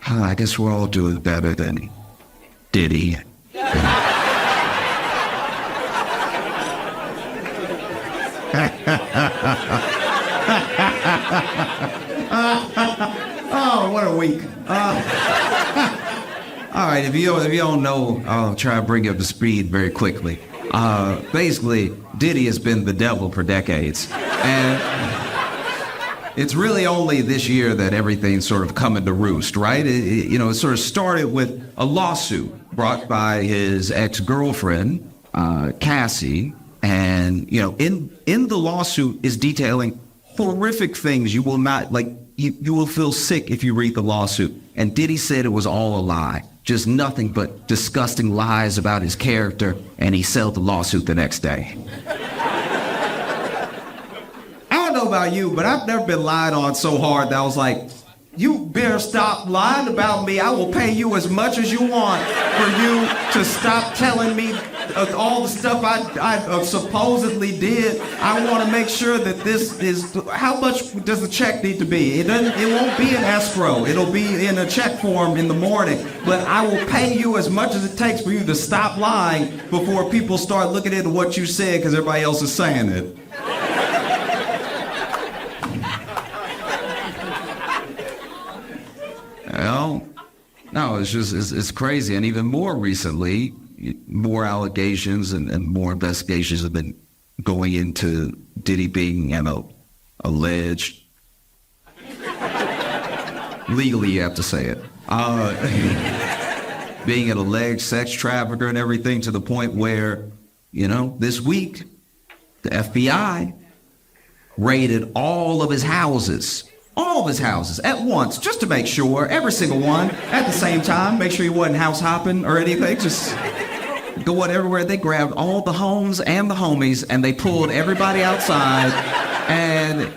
I guess we're all doing better than Diddy. Oh, what a week. All right, if you don't know, I'll try to bring you up to speed very quickly. Basically, Diddy has been the devil for decades. And it's really only this year that everything's sort of coming to roost, right? It sort of started with a lawsuit brought by his ex-girlfriend, Cassie. And, in the lawsuit is detailing horrific things you will not, you will feel sick if you read the lawsuit. And Diddy said it was all a lie. Just nothing but disgusting lies about his character, and he settled the lawsuit the next day. I don't know about you, but I've never been lied on so hard that I was like, you better stop lying about me. I will pay you as much as you want for you to stop telling me all the stuff I supposedly did. I want to make sure that this is, how much does the check need to be? It won't be in escrow. It'll be in a check form in the morning. But I will pay you as much as it takes for you to stop lying before people start looking into what you said because everybody else is saying it. Well, no, it's crazy. And even more recently, more allegations and more investigations have been going into Diddy being alleged. Legally, you have to say it. Being an alleged sex trafficker and everything, to the point where, this week, the FBI raided all of his houses at once, just to make sure, every single one, at the same time, make sure he wasn't house hopping or anything, just going everywhere. They grabbed all the homes and the homies, and they pulled everybody outside, and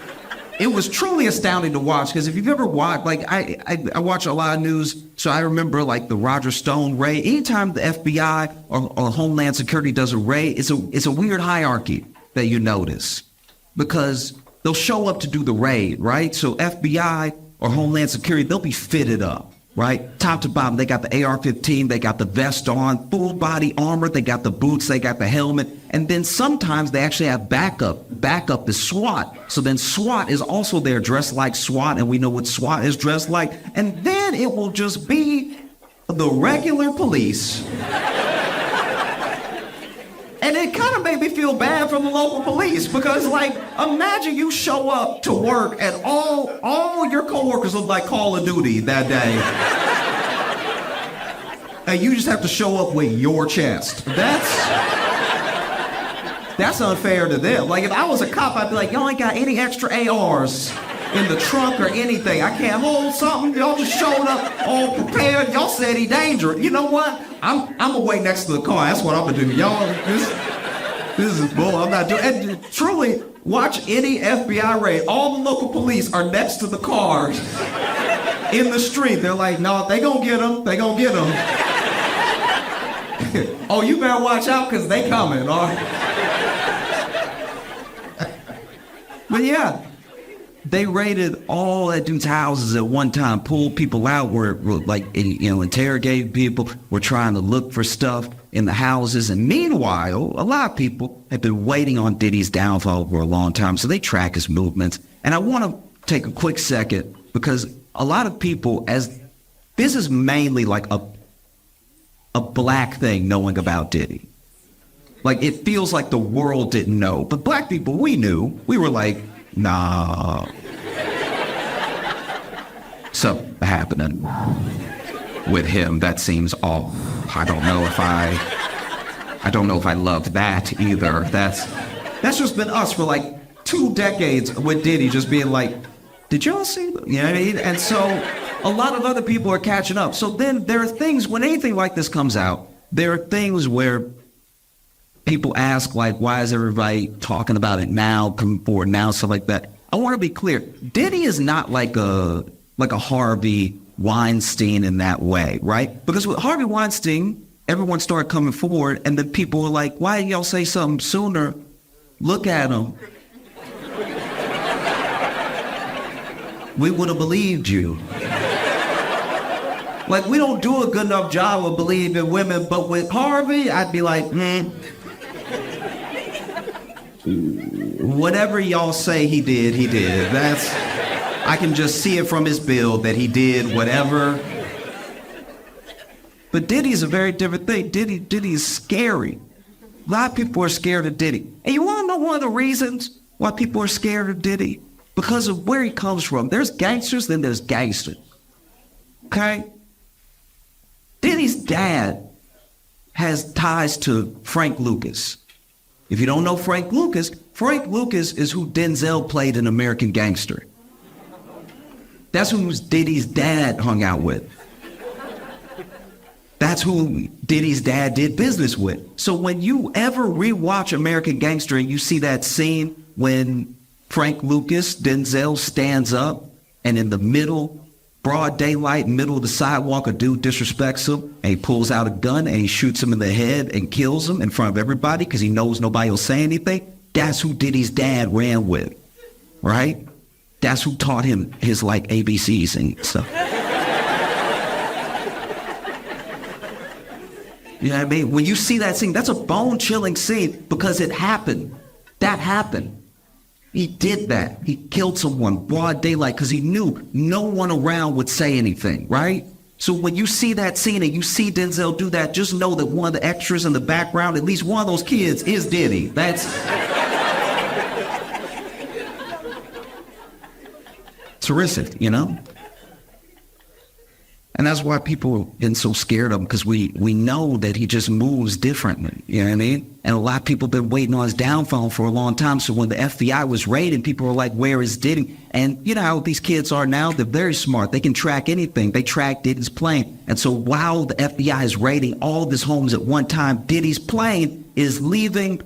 it was truly astounding to watch, because if you've ever watched, I watch a lot of news, so I remember, the Roger Stone raid. Anytime the FBI or Homeland Security does a raid, it's a weird hierarchy that you notice, because they'll show up to do the raid, right? So FBI or Homeland Security, they'll be fitted up, right? Top to bottom, they got the AR-15, they got the vest on, full body armor, they got the boots, they got the helmet. And then sometimes they actually have backup. Backup is SWAT. So then SWAT is also there dressed like SWAT, and we know what SWAT is dressed like. And then it will just be the regular police. And it kind of made me feel bad for the local police, because imagine you show up to work and all your coworkers look like Call of Duty that day. And you just have to show up with your chest. That's unfair to them. If I was a cop, I'd be like, y'all ain't got any extra ARs in the trunk or anything. I can't hold something. Y'all just showed up all prepared. Y'all said he dangerous. You know what? I'm gonna wait next to the car. That's what I'm gonna do. Y'all, this is bull. I'm not doing. And truly, watch any FBI raid. All the local police are next to the cars in the street. They're like, no, they gonna get him. They gonna get him. Oh, you better watch out, because they coming. All right. But yeah. They raided all that dude's houses at one time, pulled people out, were interrogating people, were trying to look for stuff in the houses. And meanwhile, a lot of people have been waiting on Diddy's downfall for a long time, so they track his movements. And I want to take a quick second, because a lot of people, as this is mainly a black thing, knowing about Diddy. It feels like the world didn't know. But black people, we knew. We were like, nah. Something happening with him that seems off. I don't know if I loved that either. That's just been us for 2 decades with Diddy, just being like, did y'all see that? You know what I mean? And so a lot of other people are catching up. So then there are things, when anything like this comes out, there are things where people ask, why is everybody talking about it now, coming forward now, stuff like that. I want to be clear. Diddy is not like a Harvey Weinstein in that way, right? Because with Harvey Weinstein, everyone started coming forward, and then people were like, why didn't y'all say something sooner? Look at him. We would have believed you. Like, we don't do a good enough job of believing women, but with Harvey, I'd be like, whatever y'all say he did, he did. I can just see it from his build that he did whatever. But Diddy's a very different thing. Diddy's scary. A lot of people are scared of Diddy. And you want to know one of the reasons why people are scared of Diddy? Because of where he comes from. There's gangsters, then there's gangsters. Okay? Diddy's dad has ties to Frank Lucas. If you don't know Frank Lucas is who Denzel played in American Gangster. That's who Diddy's dad hung out with. That's who Diddy's dad did business with. So when you ever rewatch American Gangster and you see that scene when Frank Lucas, Denzel, stands up and in the middle, broad daylight, middle of the sidewalk, a dude disrespects him and he pulls out a gun and he shoots him in the head and kills him in front of everybody because he knows nobody will say anything. That's who Diddy's dad ran with, right? That's who taught him his like ABCs and stuff. You know what I mean? When you see that scene, that's a bone-chilling scene because it happened. That happened. He did that. He killed someone broad daylight because he knew no one around would say anything, right? So when you see that scene and you see Denzel do that, just know that one of the extras in the background, at least one of those kids, is Diddy. That's terrific, you know? And that's why people are getting so scared of him, because we know that he just moves differently, you know what I mean? And a lot of people have been waiting on his downfall for a long time. So when the FBI was raiding, people were like, where is Diddy? And you know how these kids are now? They're very smart. They can track anything. They track Diddy's plane. And so while the FBI is raiding all of his homes at one time, Diddy's plane is leaving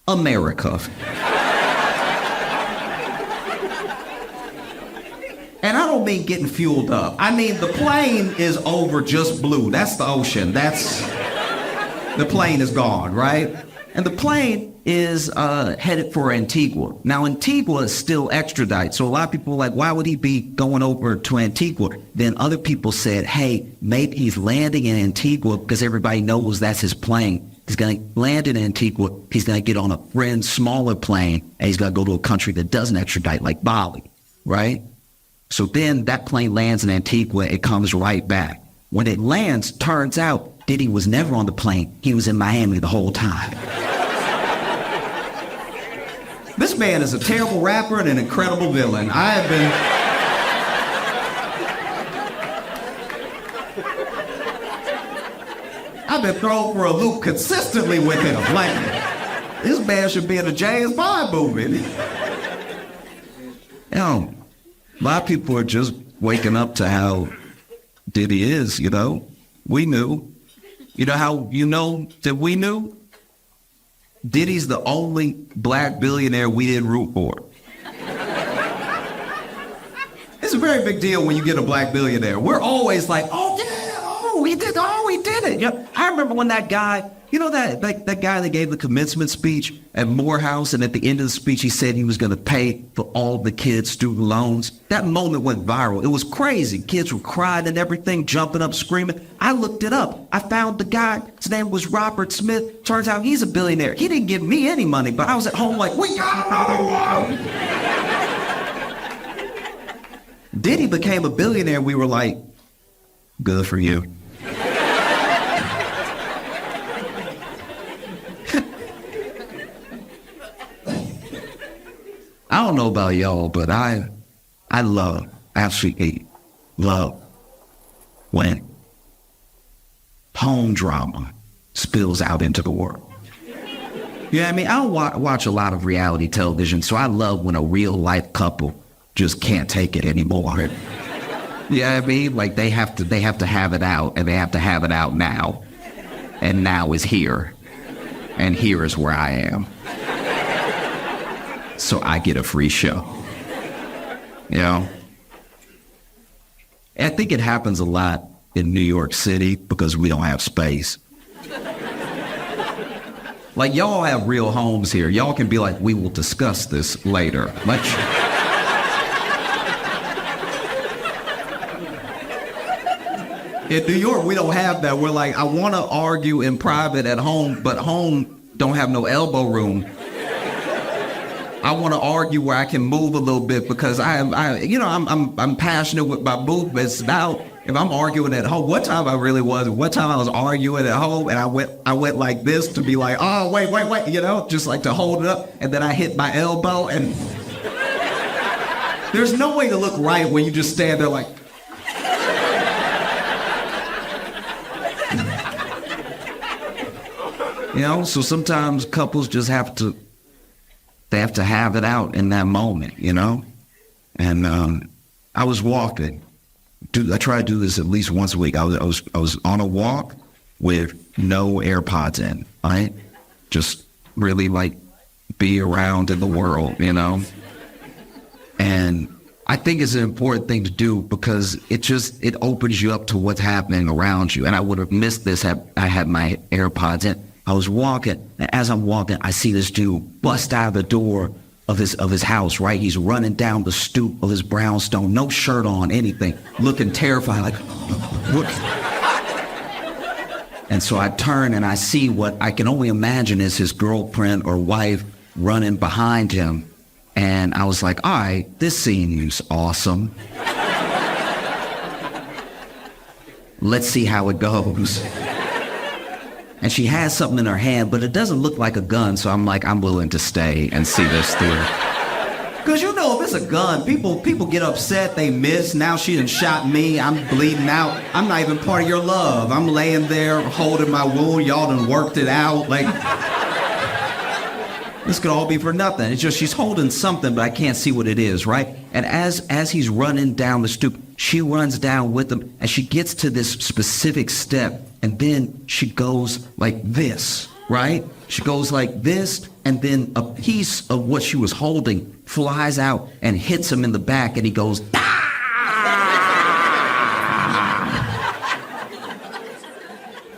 America. And I don't mean getting fueled up. I mean, the plane is over just blue. That's the ocean. The plane is gone, right? And the plane is headed for Antigua. Now, Antigua is still extradite. So a lot of people are like, why would he be going over to Antigua? Then other people said, hey, maybe he's landing in Antigua because everybody knows that's his plane. He's going to land in Antigua. He's going to get on a friend's smaller plane, and he's going to go to a country that doesn't extradite, like Bali, right? So then that plane lands in Antigua, it comes right back. When it lands, turns out Diddy was never on the plane. He was in Miami the whole time. This man is a terrible rapper and an incredible villain. I've been thrown for a loop consistently with him. Like, this man should be in a James Bond movie. You know, a lot of people are just waking up to how Diddy is, you know. We knew. You know how you know that we knew? Diddy's the only black billionaire we didn't root for. It's a very big deal when you get a black billionaire. We're always like, oh, yeah, oh, he did it. You know, I remember when that guy, you know that guy that gave the commencement speech at Morehouse, and at the end of the speech, he said he was going to pay for all the kids' student loans. That moment went viral. It was crazy. Kids were crying and everything, jumping up, screaming. I looked it up. I found the guy. His name was Robert Smith. Turns out he's a billionaire. He didn't give me any money, but I was at home like, we got another one. Diddy became a billionaire. We were like, good for you. I don't know about y'all, but I absolutely love when home drama spills out into the world. You know what I mean? I don't watch a lot of reality television, so I love when a real life couple just can't take it anymore. You know what I mean? Like they have to have it out, and they have to have it out now. And now is here. And here is where I am. So I get a free show. You know? I think it happens a lot in New York City because we don't have space. Like, y'all have real homes here. Y'all can be like, we will discuss this later. In New York, we don't have that. We're like, I want to argue in private at home, but home don't have no elbow room. I want to argue where I can move a little bit because I'm passionate with my movements. Now, if I'm arguing at home, one time I was arguing at home and I went like this to be like, oh, wait, just like to hold it up. And then I hit my elbow and there's no way to look right when you just stand there like, so sometimes couples just have to have it out in that moment, And I was walking. I try to do this at least once a week. I was on a walk with no AirPods in, right? Just really like be around in the world, And I think it's an important thing to do because it opens you up to what's happening around you. And I would have missed this had I had my AirPods in. I was walking, and as I'm walking, I see this dude bust out of the door of his house, right? He's running down the stoop of his brownstone, no shirt on, anything, looking terrified, like, look. And so I turn and I see what I can only imagine is his girlfriend or wife running behind him. And I was like, all right, this seems awesome. Let's see how it goes. And she has something in her hand, but it doesn't look like a gun, so I'm like, I'm willing to stay and see this through. Because if it's a gun, people get upset, they miss. Now she done shot me, I'm bleeding out. I'm not even part of your love. I'm laying there holding my wound, y'all done worked it out. Like, this could all be for nothing. It's just she's holding something, but I can't see what it is, right? And as he's running down the stoop, she runs down with him, and she gets to this specific step, and then she goes like this, right? She goes like this, and then a piece of what she was holding flies out and hits him in the back, and he goes, ah!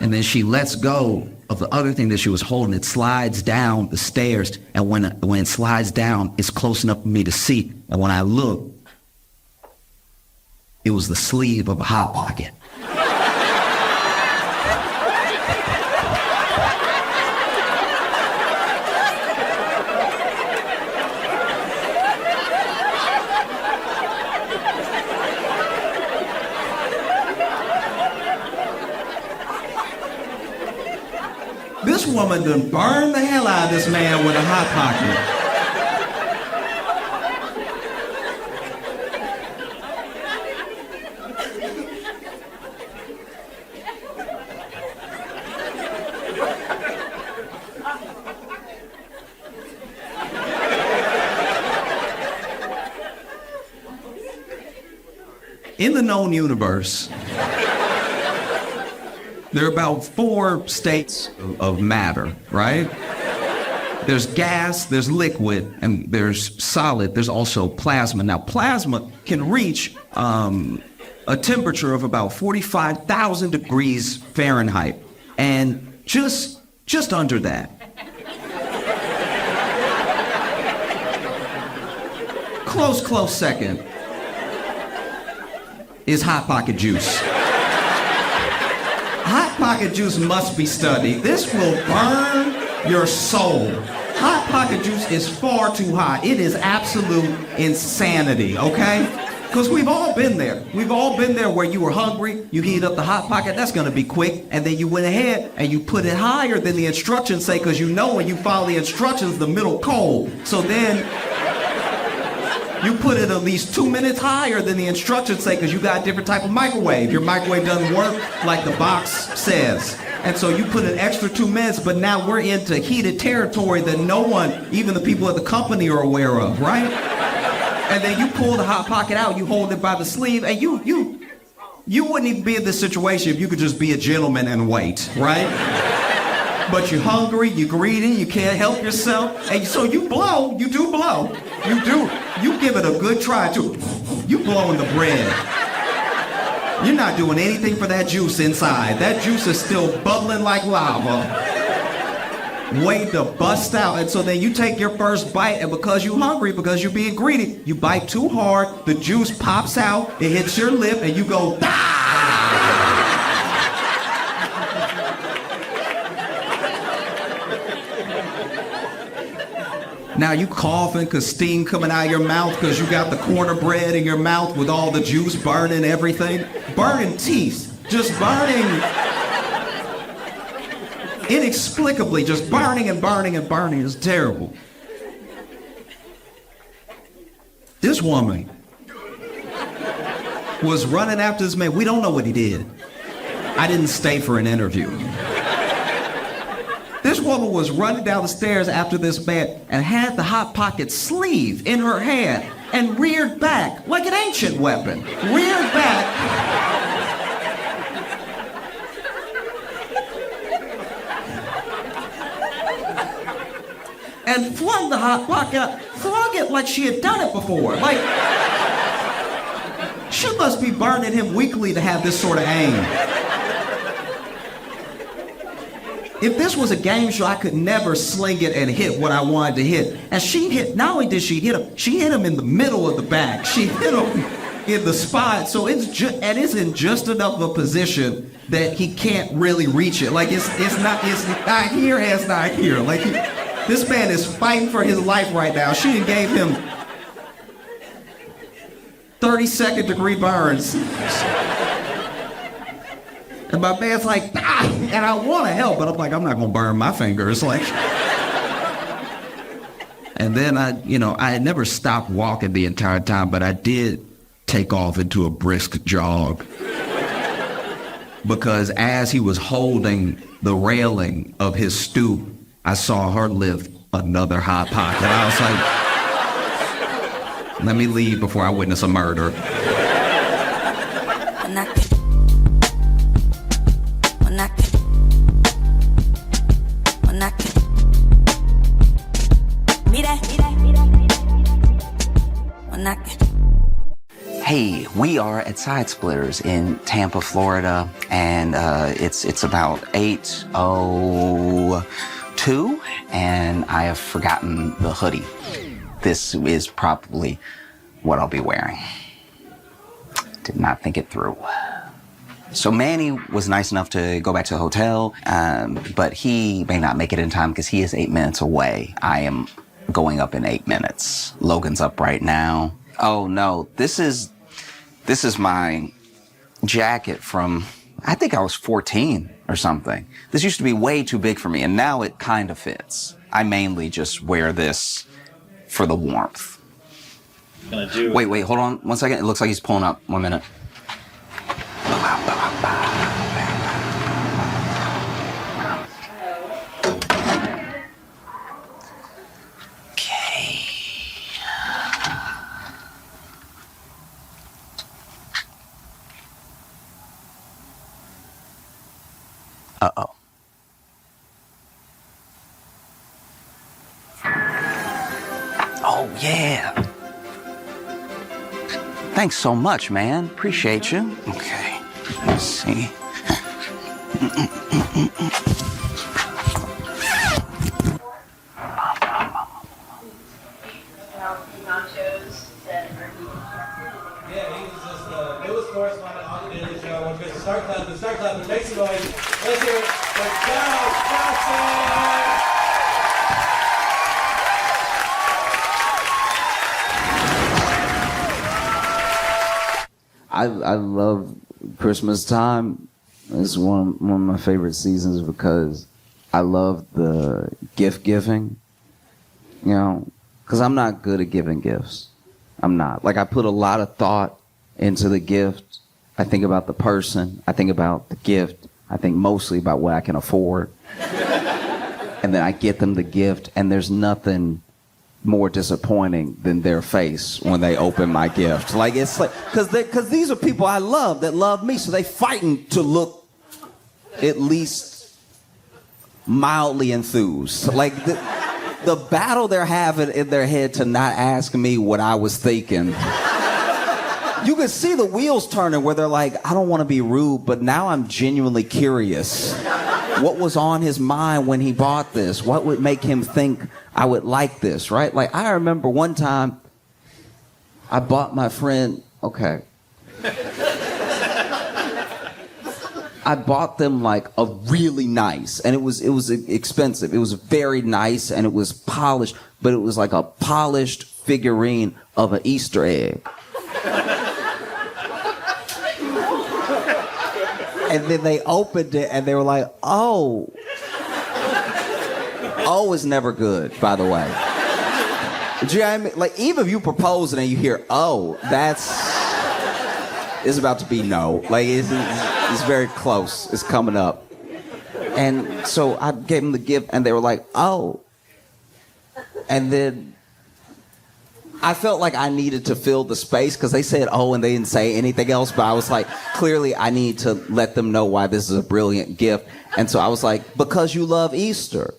And then she lets go of the other thing that she was holding. It slides down the stairs, and when it slides down, it's close enough for me to see. And when I look, it was the sleeve of a Hot Pocket. This woman done burned the hell out of this man with a Hot Pocket. In the known universe, there are about 4 states of matter, right? There's gas, there's liquid, and there's solid. There's also plasma. Now, plasma can reach a temperature of about 45,000 degrees Fahrenheit, and just under that. Close second is Hot Pocket juice. Hot Pocket juice must be studied. This will burn your soul. Hot Pocket juice is far too hot. It is absolute insanity, okay? Because we've all been there. We've all been there where you were hungry, you heat up the Hot Pocket, that's gonna be quick, and then you went ahead and you put it higher than the instructions say, because you know when you follow the instructions, the middle cold. So then you put it at least 2 minutes higher than the instructions say because you got a different type of microwave. Your microwave doesn't work like the box says. And so you put an extra 2 minutes, but now we're into heated territory that no one, even the people at the company, are aware of, right? And then you pull the Hot Pocket out, you hold it by the sleeve, and you wouldn't even be in this situation if you could just be a gentleman and wait, right? But you're hungry, you're greedy, you can't help yourself, and so you blow, you do blow. You give it a good try too. You blowing the bread. You're not doing anything for that juice inside. That juice is still bubbling like lava. Waiting to bust out. And so then you take your first bite, and because you're hungry, because you're being greedy, you bite too hard, the juice pops out, it hits your lip, and you go, ah! Now you coughing because steam coming out of your mouth because you got the cornbread in your mouth with all the juice burning everything. Burning teeth. Just burning. Inexplicably, just burning and burning and burning. It's terrible. This woman was running after this man. We don't know what he did. I didn't stay for an interview. This woman was running down the stairs after this man and had the Hot Pocket sleeve in her hand and reared back like an ancient weapon. Reared back. And flung the Hot Pocket out. Flung it like she had done it before. Like, she must be burning him weekly to have this sort of aim. If this was a game show, I could never sling it and hit what I wanted to hit. And she hit, not only did she hit him in the middle of the back. She hit him in the spot. So it's in just enough of a position that he can't really reach it. Like it's not here and it's not here. Like this man is fighting for his life right now. She gave him 32nd degree burns. And my man's like, ah, and I want to help, but I'm like, I'm not going to burn my fingers. Like, and then I had never stopped walking the entire time, but I did take off into a brisk jog. Because as he was holding the railing of his stoop, I saw her lift another Hot Pocket. And I was like, let me leave before I witness a murder. Hey, we are at Side Splitters in Tampa, Florida, and it's about 8:02, and I have forgotten the hoodie. This is probably what I'll be wearing. Did not think it through. So Manny was nice enough to go back to the hotel, but he may not make it in time because he is 8 minutes away. I am going up in 8 minutes. Logan's up right now. Oh no, this is my jacket from, I think I was 14 or something. This used to be way too big for me, and now it kind of fits. I mainly just wear this for the warmth. Wait, hold on 1 second. It looks like he's pulling up. 1 minute. Uh-oh. Oh, yeah. Thanks so much, man. Appreciate you. Okay. Let's see. Correspondent on the Daily Show. When Mr. Start clapping, make some noise. Let's hear it for Cal Johnson. I love Christmas time. It's one of my favorite seasons because I love the gift giving. You know, because I'm not good at giving gifts. I'm not. Like, I put a lot of thought into the gift. I think about the person. I think about the gift. I think mostly about what I can afford. And then I get them the gift, and there's nothing more disappointing than their face when they open my gift. Like, it's like, because these are people I love that love me, so they fighting to look at least mildly enthused. Like, the battle they're having in their head to not ask me what I was thinking. You can see the wheels turning where they're like, I don't want to be rude, but now I'm genuinely curious. What was on his mind when he bought this? What would make him think I would like this, right? Like, I remember one time I bought my friend, okay. I bought them like a really nice, and it was expensive. It was very nice, and it was polished, but it was like a polished figurine of an Easter egg. And then they opened it, and they were like, "Oh, oh is never good, by the way." Do you know what I mean? Like, even if you propose and then you hear "oh," it's about to be no. Like, it's very close. It's coming up. And so I gave them the gift, and they were like, "Oh." And then I felt like I needed to fill the space because they said "oh" and they didn't say anything else. But I was like, clearly I need to let them know why this is a brilliant gift. And so I was like, "because you love Easter."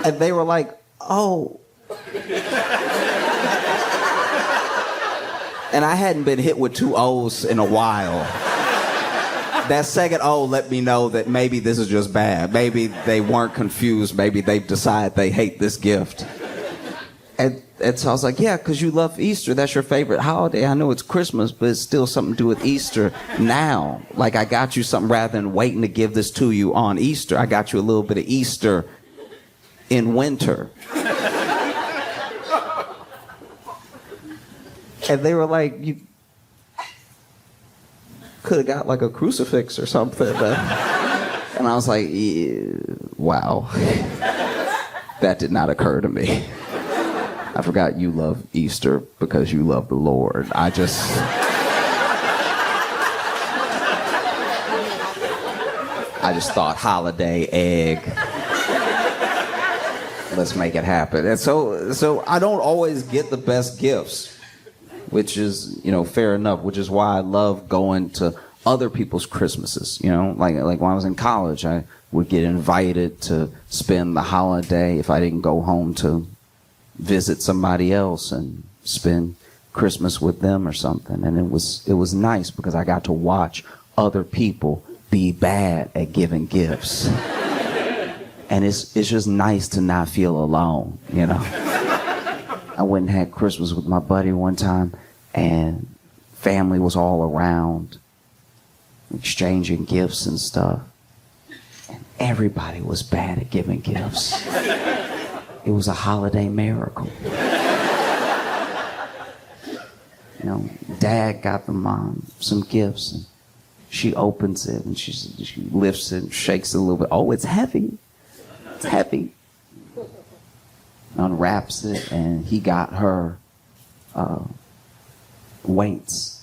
And they were like, "Oh." And I hadn't been hit with 2 O's in a while. That second O let me know that maybe this is just bad. Maybe they weren't confused. Maybe they've decided they hate this gift. And so I was like, "yeah, because you love Easter. That's your favorite holiday. I know it's Christmas, but it's still something to do with Easter now. Like, I got you something rather than waiting to give this to you on Easter. I got you a little bit of Easter in winter." And they were like, "You could have got like a crucifix or something." And I was like, yeah, wow. That did not occur to me. I forgot you love Easter because you love the Lord. I just thought holiday egg. Let's make it happen. And so I don't always get the best gifts, which is, fair enough, which is why I love going to other people's Christmases. Like when I was in college, I would get invited to spend the holiday if I didn't go home to visit somebody else and spend Christmas with them or something. And it was nice because I got to watch other people be bad at giving gifts. And it's just nice to not feel alone, I went and had Christmas with my buddy one time, and family was all around, exchanging gifts and stuff. And everybody was bad at giving gifts. It was a holiday miracle. Dad got the mom some gifts, and she opens it, and she lifts it and shakes it a little bit. "Oh, it's heavy. It's heavy." Unwraps it, and he got her weights.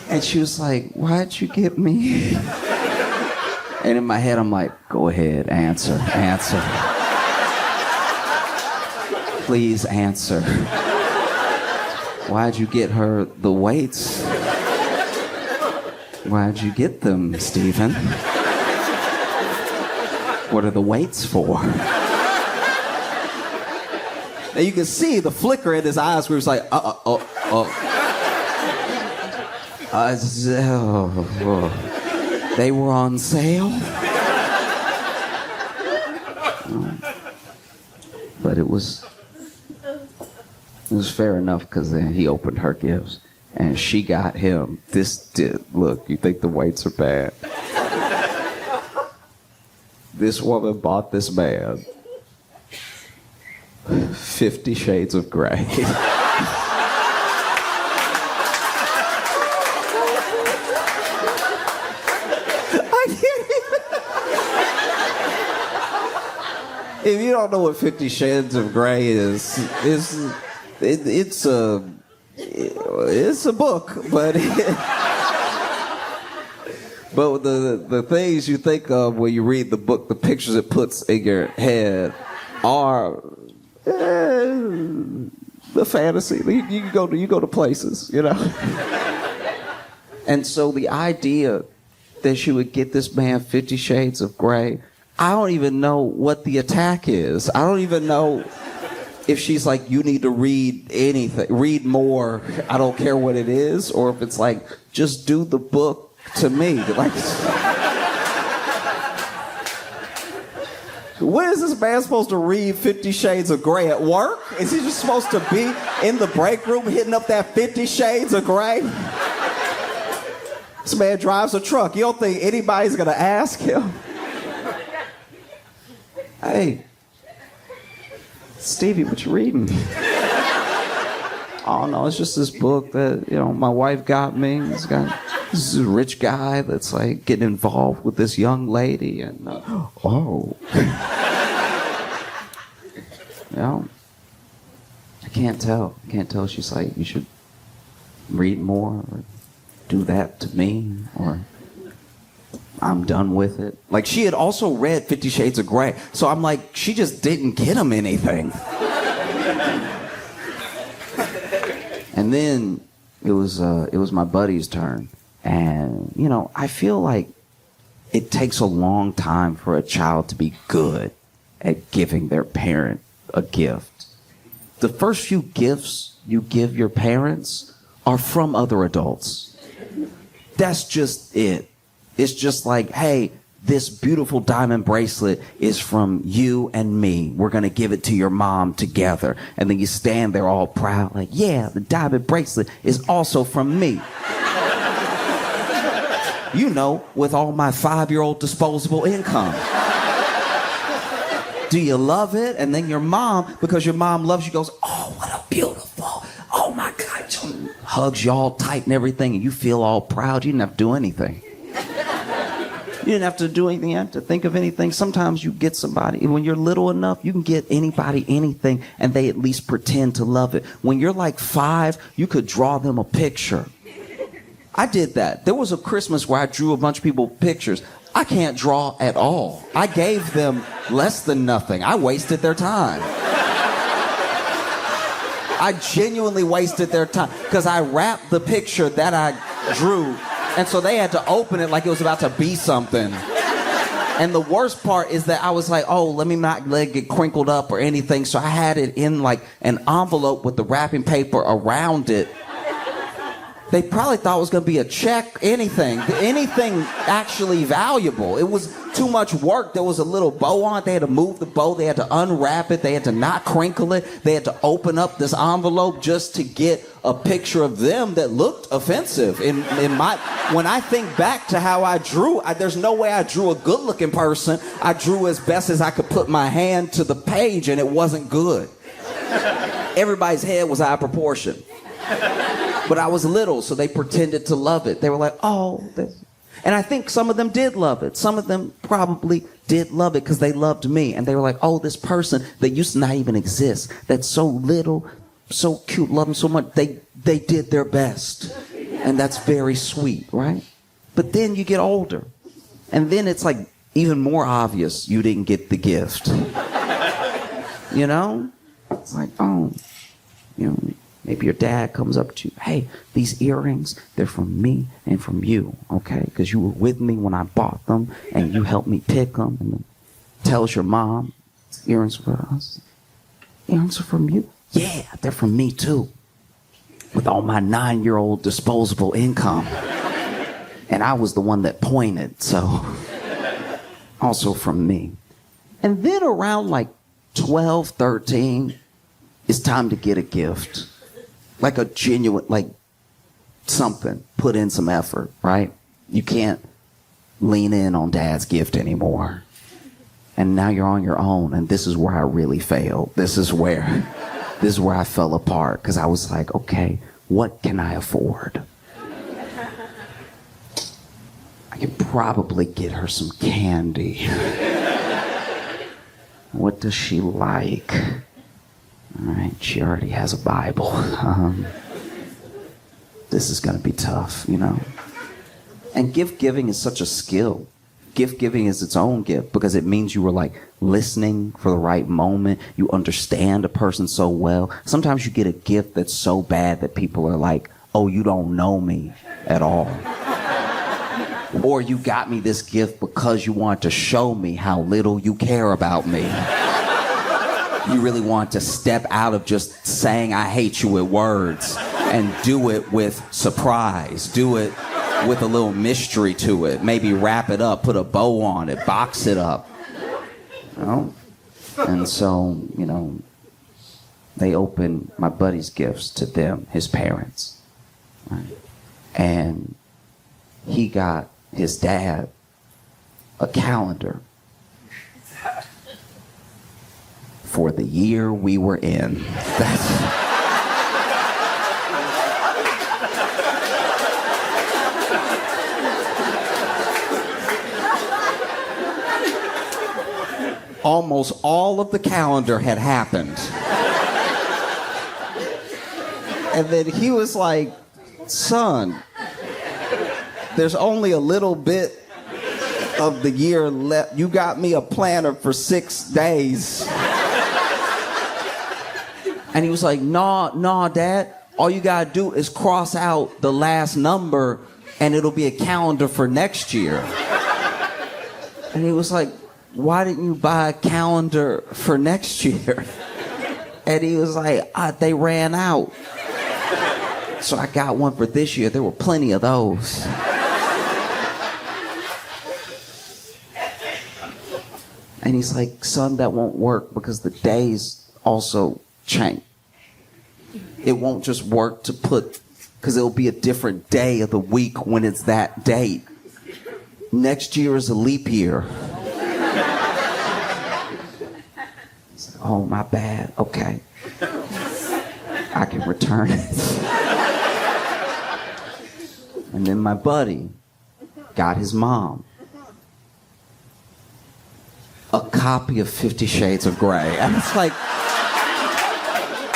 And she was like, "Why'd you get me?" And in my head, I'm like, "Go ahead, answer. Please answer. Why'd you get her the weights? Why'd you get them, Stephen? What are the weights for?" Now you can see the flicker in his eyes where he was like, they were on sale? But it was fair enough because then he opened her gifts. And she got him look, you think the weights are bad? This woman bought this man 50 Shades of Grey. If you don't know what 50 Shades of Grey is, it's a book, but but the things you think of when you read the book, the pictures it puts in your head are the fantasy. You go to places, And so the idea that she would get this man 50 Shades of Grey, I don't even know what the attack is. I don't even know if she's like, "You need to read anything, read more, I don't care what it is," or if it's like, "Just do the book to me." Like, When is this man supposed to read 50 Shades of Grey at work? Is he just supposed to be in the break room hitting up that 50 Shades of Grey? This man drives a truck. You don't think anybody's gonna ask him? Hey, Stevie, what you reading? Oh no, it's just this book that, my wife got me. This is a rich guy that's like getting involved with this young lady, and I can't tell. She's like, you should read more or do that to me, or I'm done with it. Like, she had also read 50 Shades of Grey, so I'm like, she just didn't get him anything. And then it was my buddy's turn. And, I feel like it takes a long time for a child to be good at giving their parent a gift. The first few gifts you give your parents are from other adults. That's just it. It's just like, hey, this beautiful diamond bracelet is from you and me. We're going to give it to your mom together. And then you stand there all proud like, yeah, the diamond bracelet is also from me. With all my 5-year-old disposable income. Do you love it? And then your mom, because your mom loves you, goes, oh, what a beautiful, oh my God. Hugs you all tight and everything, and you feel all proud. You didn't have to do anything. You didn't have to do anything. You didn't have to think of anything. Sometimes you get somebody, when you're little enough, you can get anybody anything, and they at least pretend to love it. When you're like 5, you could draw them a picture. I did that. There was a Christmas where I drew a bunch of people pictures. I can't draw at all. I gave them less than nothing. I wasted their time. I genuinely wasted their time because I wrapped the picture that I drew, and so they had to open it like it was about to be something. And the worst part is that I was like, oh, let me not let it get crinkled up or anything, so I had it in like an envelope with the wrapping paper around it. They probably thought it was going to be a check, anything actually valuable. It was too much work. There was a little bow on it. They had to move the bow. They had to unwrap it. They had to not crinkle it. They had to open up this envelope just to get a picture of them that looked offensive. When I think back to how I drew, there's no way I drew a good-looking person. I drew as best as I could put my hand to the page, and it wasn't good. Everybody's head was out of proportion. But I was little, so they pretended to love it. They were like, oh. And I think some of them did love it. Some of them probably did love it because they loved me. And they were like, oh, this person that used to not even exist, that's so little, so cute, love them so much, they did their best. And that's very sweet, right? But then you get older. And then it's like even more obvious you didn't get the gift. It's like, oh, maybe your dad comes up to you, hey, these earrings, they're from me and from you, okay? Because you were with me when I bought them, and you helped me pick them, and then tells your mom, earrings for us. Earrings are from you? Yeah, they're from me too. With all my 9-year-old disposable income. And I was the one that pointed, so also from me. And then around like 12, 13, it's time to get a gift. Like a genuine, like something, put in some effort, right? You can't lean in on dad's gift anymore. And now you're on your own, and this is where I really failed. This is where I fell apart, because I was like, okay, what can I afford? I could probably get her some candy. What does she like? All right, she already has a Bible. This is going to be tough, And gift giving is such a skill. Gift giving is its own gift because it means you were like listening for the right moment. You understand a person so well. Sometimes you get a gift that's so bad that people are like, oh, you don't know me at all. Or you got me this gift because you want to show me how little you care about me. You really want to step out of just saying I hate you with words and do it with surprise. Do it with a little mystery to it. Maybe wrap it up, put a bow on it, box it up. You know? And so, they opened my buddy's gifts to them, his parents. Right? And he got his dad a calendar for the year we were in. Almost all of the calendar had happened. And then he was like, son, there's only a little bit of the year left. You got me a planner for 6 days. And he was like, nah, Dad. All you gotta do is cross out the last number and it'll be a calendar for next year. And he was like, why didn't you buy a calendar for next year? And he was like, they ran out. So I got one for this year. There were plenty of those. And he's like, son, that won't work because the days also change. It won't just work to put, because it'll be a different day of the week when it's that date. Next year is a leap year. Oh, my bad. Okay. I can return it. And then my buddy got his mom a copy of 50 Shades of Grey. And it's like,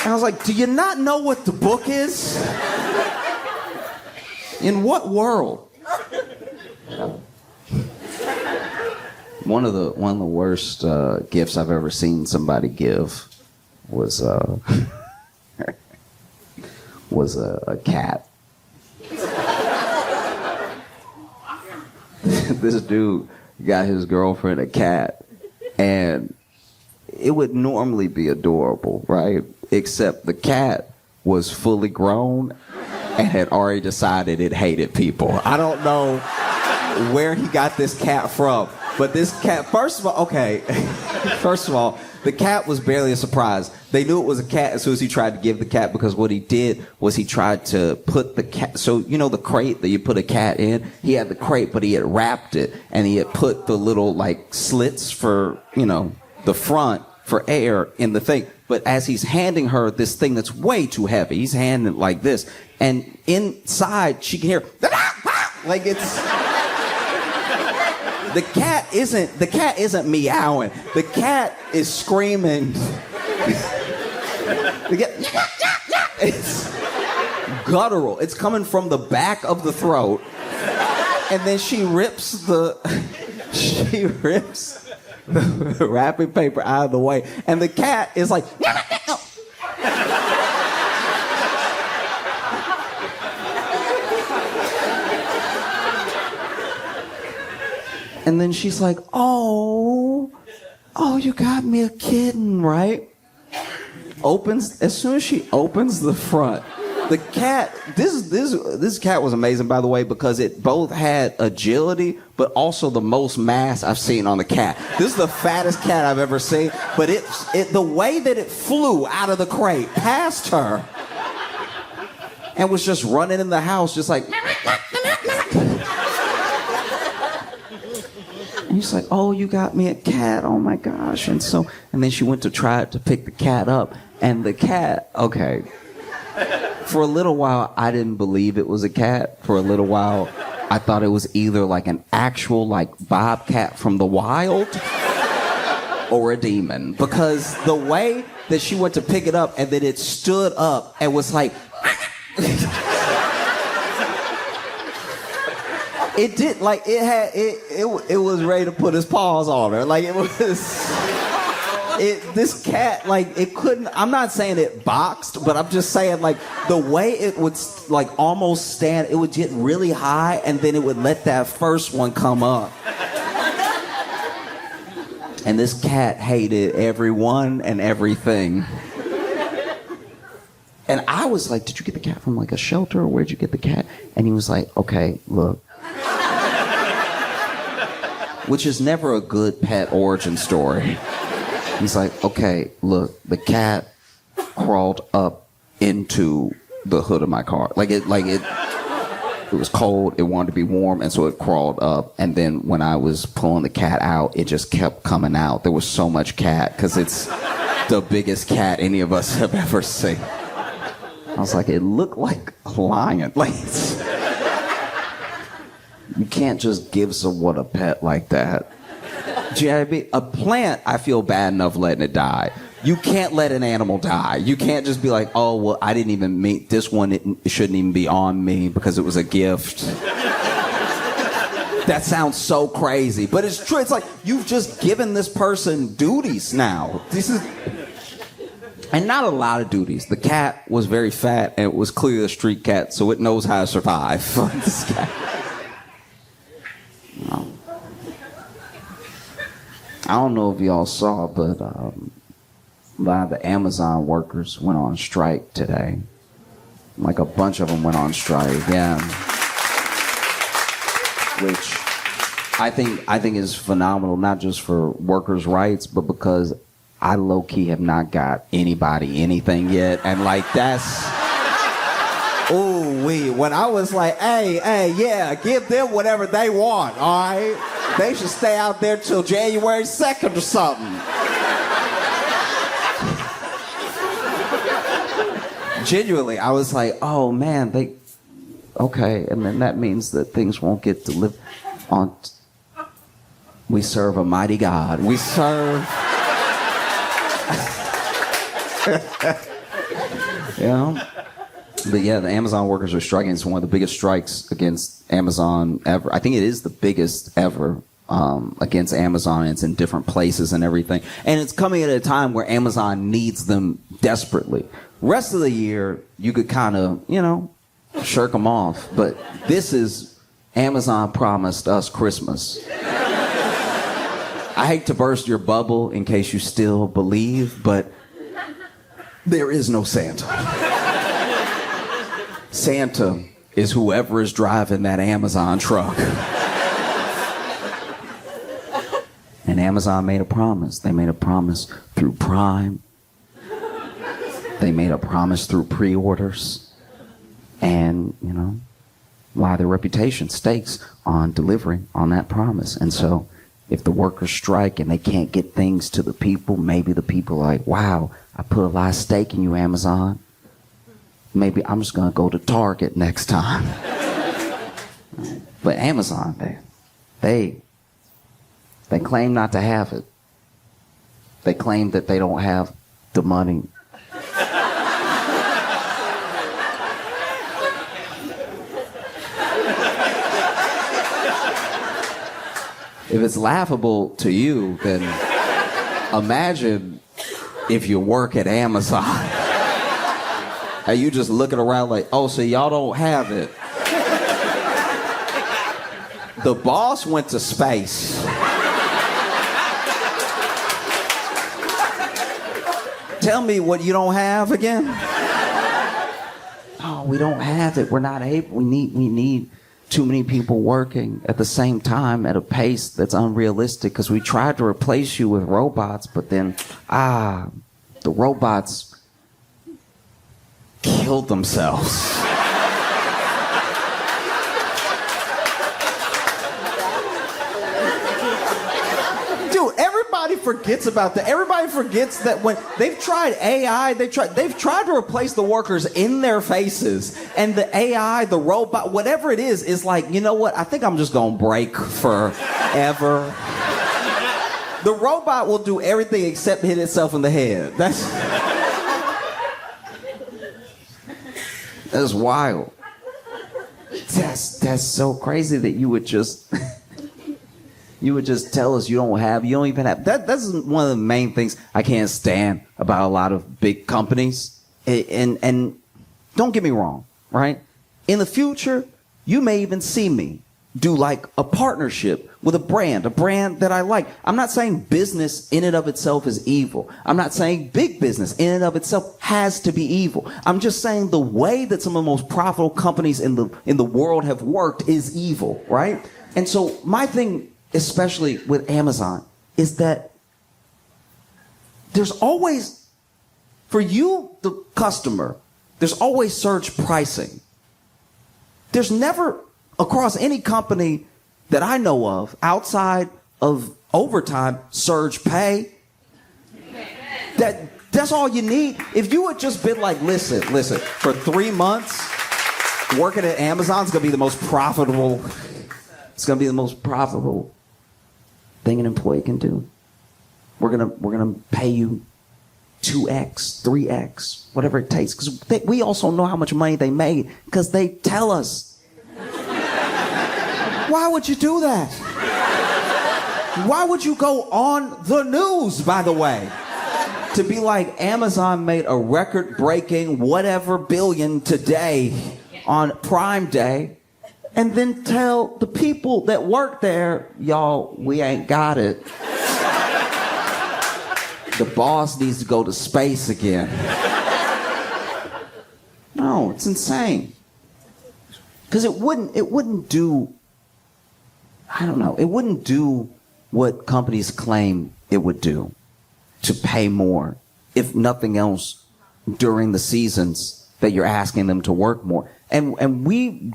I was like, do you not know what the book is? In what world? One of the worst gifts I've ever seen somebody give was a cat. This dude got his girlfriend a cat, and it would normally be adorable, right? Except the cat was fully grown and had already decided it hated people. I don't know where he got this cat from. But this cat, first of all, the cat was barely a surprise. They knew it was a cat as soon as he tried to give the cat, because what he did was he tried to put the cat, so you know the crate that you put a cat in? He had the crate, but he had wrapped it, and he had put the little, like, slits for, the front for air in the thing. But as he's handing her this thing that's way too heavy, he's handing it like this, and inside she can hear, like it's... The cat isn't meowing. The cat is screaming. It's guttural. It's coming from the back of the throat. And then she rips the wrapping paper out of the way. And the cat is like, and then she's like, oh, you got me a kitten, right? As soon as she opens the front, the cat, this cat was amazing, by the way, because it both had agility, but also the most mass I've seen on a cat. This is the fattest cat I've ever seen, but the way that it flew out of the crate past her and was just running in the house, just like, and he's like, oh, you got me a cat. Oh, my gosh. And then she went to try to pick the cat up. And the cat, okay. For a little while, I didn't believe it was a cat. For a little while, I thought it was either like an actual, like, bobcat from the wild or a demon. Because the way that she went to pick it up and then it stood up and was like... It did, like, it was ready to put his paws on her. Like, this cat, like, it couldn't, I'm not saying it boxed, but I'm just saying, like, the way it would, like, almost stand, it would get really high, and then it would let that first one come up. And this cat hated everyone and everything. And I was like, did you get the cat from, like, a shelter, or where'd you get the cat? And he was like, okay, look. which is never a good pet origin story. He's like, okay, look, the cat crawled up into the hood of my car. It was cold, it wanted to be warm, and so it crawled up. And then when I was pulling the cat out, it just kept coming out. There was so much cat, because it's the biggest cat any of us have ever seen. I was like, it looked like a lion. You can't just give someone a pet like that. Do you know what I mean? A plant, I feel bad enough letting it die. You can't let an animal die. You can't just be like, oh, well, I didn't even mean this one. It shouldn't even be on me because it was a gift. That sounds so crazy, but it's true. It's like you've just given this person duties now. And not a lot of duties. The cat was very fat, and it was clearly a street cat, so it knows how to survive. This cat. No. I don't know if y'all saw, but a lot of the Amazon workers went on strike today. Like a bunch of them went on strike, yeah. Which I think is phenomenal, not just for workers' rights, but because I low-key have not got anybody anything yet. And that's... Ooh-wee. When I was like, hey, yeah, give them whatever they want, all right? They should stay out there till January 2nd or something. Genuinely, I was like, oh, man, okay, and then that means that things won't get delivered on... We serve a mighty God. We serve... You know? But yeah, the Amazon workers are striking. It's one of the biggest strikes against Amazon ever. I think it is the biggest ever against Amazon. It's in different places and everything. And it's coming at a time where Amazon needs them desperately. Rest of the year, you could kind of, shirk them off. But this is Amazon promised us Christmas. I hate to burst your bubble in case you still believe, but there is no Santa. Santa is whoever is driving that Amazon truck. And Amazon made a promise. They made a promise through Prime. They made a promise through pre-orders. And, a lot of their reputation stakes on delivering on that promise. And so if the workers strike and they can't get things to the people, maybe the people are like, wow, I put a lot of stake in you, Amazon. Maybe I'm just going to go to Target next time. But Amazon, they claim not to have it. They claim that they don't have the money. If it's laughable to you, then imagine if you work at Amazon. And you just looking around like, oh, so y'all don't have it. The boss went to space. Tell me what you don't have again. Oh, we don't have it. We're not able. We need too many people working at the same time at a pace that's unrealistic because we tried to replace you with robots, but then, the robots killed themselves. Dude, everybody forgets about that. Everybody forgets that when they've tried AI, they've tried to replace the workers in their faces, and the AI, the robot, whatever it is like, you know what? I think I'm just gonna break forever. The robot will do everything except hit itself in the head. That's wild. That's so crazy that you would just tell us you don't even have. That's one of the main things I can't stand about a lot of big companies. And don't get me wrong, right? In the future, you may even see me do like a partnership with a brand that I like. I'm not saying business in and of itself is evil. I'm not saying big business in and of itself has to be evil. I'm just saying the way that some of the most profitable companies in the world have worked is evil, right? And so my thing especially with Amazon, is that there's always, for you, the customer, there's always surge pricing. There's never, across any company that I know of, outside of overtime, surge pay. That's all you need. If you had just been like, listen, for 3 months, working at Amazon's gonna be the most profitable. It's gonna be the most profitable thing an employee can do. We're gonna pay you 2x, 3x, whatever it takes. Because we also know how much money they made because they tell us. Why would you do that? Why would you go on the news, by the way, to be like, Amazon made a record-breaking whatever billion today on Prime Day, and then tell the people that work there, y'all, we ain't got it. The boss needs to go to space again. No, it's insane. Because it wouldn't do, I don't know, it wouldn't do what companies claim it would do, to pay more, if nothing else, during the seasons that you're asking them to work more. And we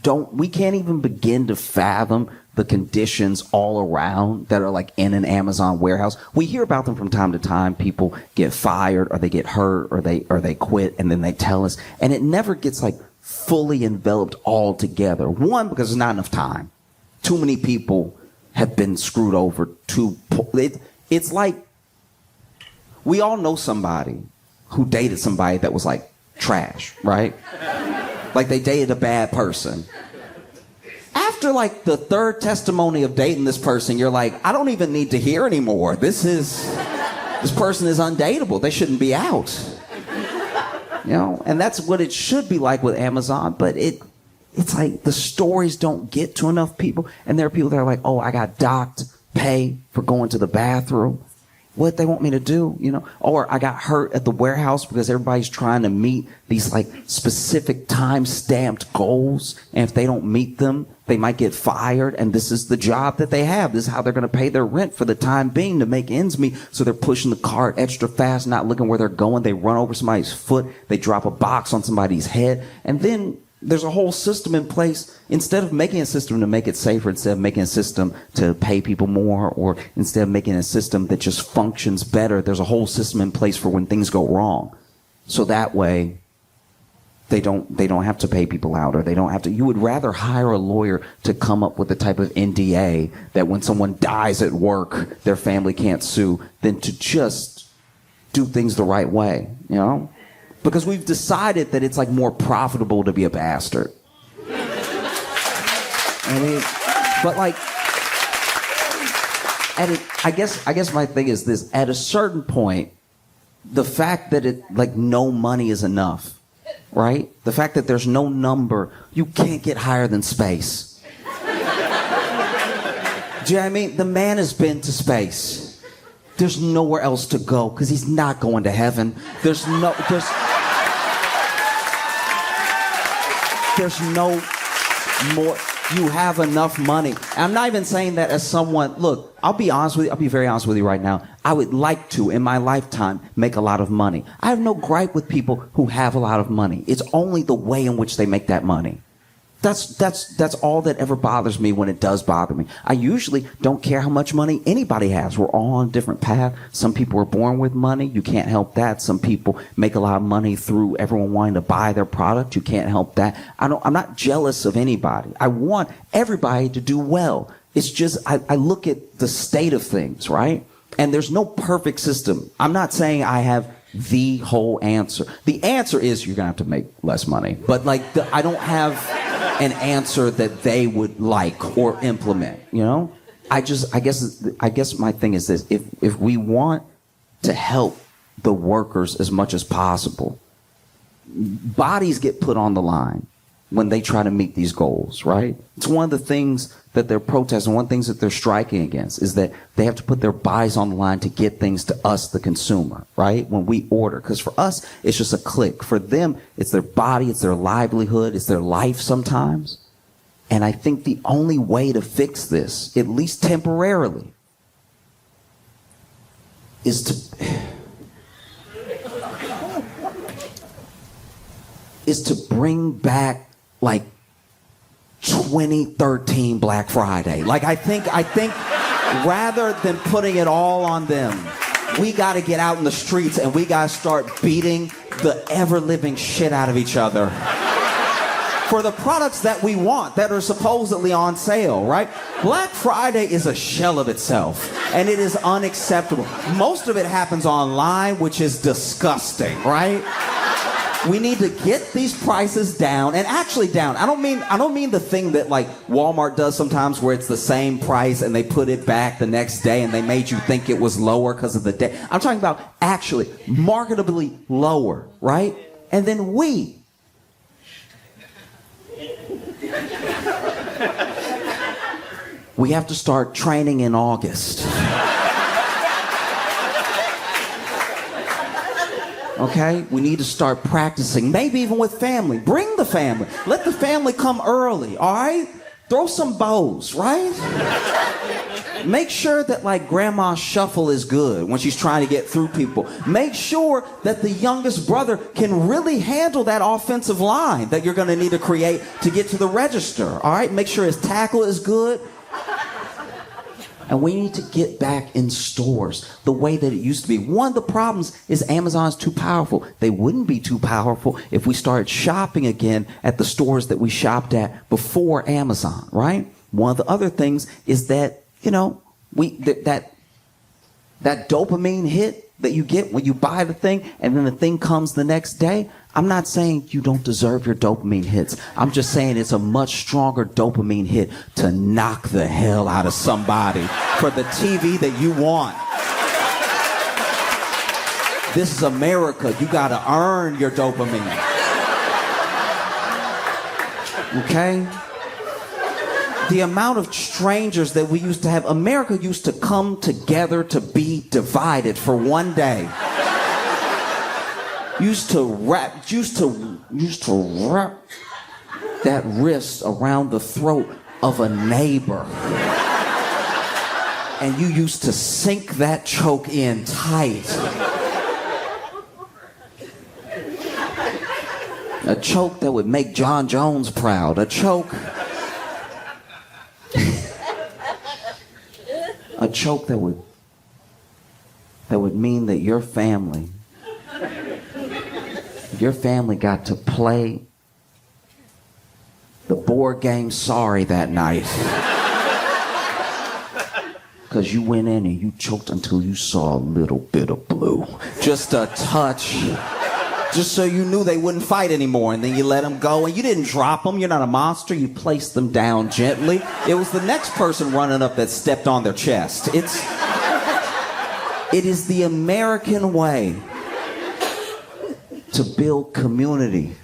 can't even begin to fathom the conditions all around that are like in an Amazon warehouse. We hear about them from time to time. People get fired, or they get hurt, or they quit, and then they tell us. And it never gets like fully enveloped all together. One, because there's not enough time. Too many people have been screwed over. It's like, we all know somebody who dated somebody that was like trash, right? Like they dated a bad person. After like the third testimony of dating this person, you're like, I don't even need to hear anymore. This person is undateable. They shouldn't be out. You know, and that's what it should be like with Amazon, but it's like the stories don't get to enough people, and there are people that are like, oh, I got docked pay for going to the bathroom. What they want me to do, you know? Or I got hurt at the warehouse because everybody's trying to meet these like specific time-stamped goals, and if they don't meet them, they might get fired, and this is the job that they have. This is how they're going to pay their rent for the time being to make ends meet. So they're pushing the cart extra fast, not looking where they're going. They run over somebody's foot. They drop a box on somebody's head, and then there's a whole system in place. Instead of making a system to make it safer, instead of making a system to pay people more, or instead of making a system that just functions better, there's a whole system in place for when things go wrong. So that way, they don't have to pay people out, or they don't have to. You would rather hire a lawyer to come up with the type of NDA that when someone dies at work, their family can't sue, than to just do things the right way, you know? Because we've decided that it's like more profitable to be a bastard. I mean, but like, I guess my thing is this: at a certain point, the fact that no money is enough, right? The fact that there's no number, you can't get higher than space. Do you know what I mean? The man has been to space. There's nowhere else to go because he's not going to heaven. There's no more. You have enough money. And I'm not even saying that as someone, look, I'll be honest with you. I'll be very honest with you right now. I would like to, in my lifetime, make a lot of money. I have no gripe with people who have a lot of money. It's only the way in which they make that money. That's all that ever bothers me when it does bother me. I usually don't care how much money anybody has. We're all on a different path. Some people are born with money. You can't help that. Some people make a lot of money through everyone wanting to buy their product. You can't help that. I'm not jealous of anybody. I want everybody to do well. It's just, I look at the state of things, right? And there's no perfect system. I'm not saying I have the whole answer. The answer is you're going to have to make less money. But I don't have an answer that they would like or implement, you know? I guess my thing is this: if we want to help the workers as much as possible, bodies get put on the line when they try to meet these goals, right? It's one of the things that they're protesting, one of the things that they're striking against is that they have to put their bodies on the line to get things to us, the consumer, right? When we order. Because for us, it's just a click. For them, it's their body, it's their livelihood, it's their life sometimes. And I think the only way to fix this, at least temporarily, is to bring back like 2013 Black Friday. Like I think rather than putting it all on them, we got to get out in the streets and we got to start beating the ever-living shit out of each other for the products that we want, that are supposedly on sale, right? Black Friday is a shell of itself, and it is unacceptable. Most of it happens online, which is disgusting, right? We need to get these prices down, and actually down. I don't mean the thing that like Walmart does sometimes where it's the same price and they put it back the next day and they made you think it was lower because of the day. I'm talking about actually marketably lower, right? And then we have to start training in August. Okay? We need to start practicing, maybe even with family. Bring the family. Let the family come early, all right? Throw some bows, right? Make sure that like grandma's shuffle is good when she's trying to get through people. Make sure that the youngest brother can really handle that offensive line that you're going to need to create to get to the register, all right? Make sure his tackle is good. And we need to get back in stores the way that it used to be. One of the problems is Amazon's too powerful. They wouldn't be too powerful if we started shopping again at the stores that we shopped at before Amazon, right? One of the other things is that, you know, that dopamine hit that you get when you buy the thing and then the thing comes the next day. I'm not saying you don't deserve your dopamine hits. I'm just saying it's a much stronger dopamine hit to knock the hell out of somebody for the TV that you want. This is America. You gotta earn your dopamine. Okay? The amount of strangers that we used to have, America used to come together to be divided for one day. Used to wrap that wrist around the throat of a neighbor. And you used to sink that choke in tight. A choke that would make John Jones proud. A choke that would mean that your family got to play the board game Sorry that night. Because you went in and you choked until you saw a little bit of blue. Just a touch. Just so you knew they wouldn't fight anymore, and then you let them go, and you didn't drop them. You're not a monster. You placed them down gently. It was the next person running up that stepped on their chest. It is the American way to build community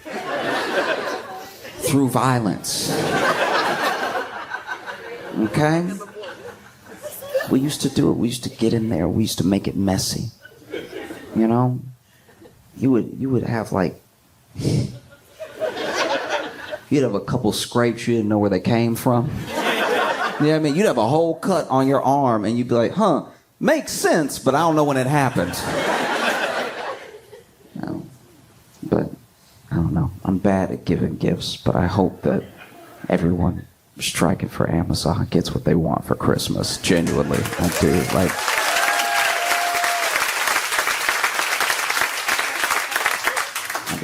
through violence. Okay? We used to do it. We used to get in there. We used to make it messy. You know? You would have like, you'd have a couple scrapes you didn't know where they came from. You know what I mean? You'd have a whole cut on your arm and you'd be like, huh, makes sense, but I don't know when it happened. No. But I don't know. I'm bad at giving gifts, but I hope that everyone striking for Amazon gets what they want for Christmas. Genuinely, I do. Like.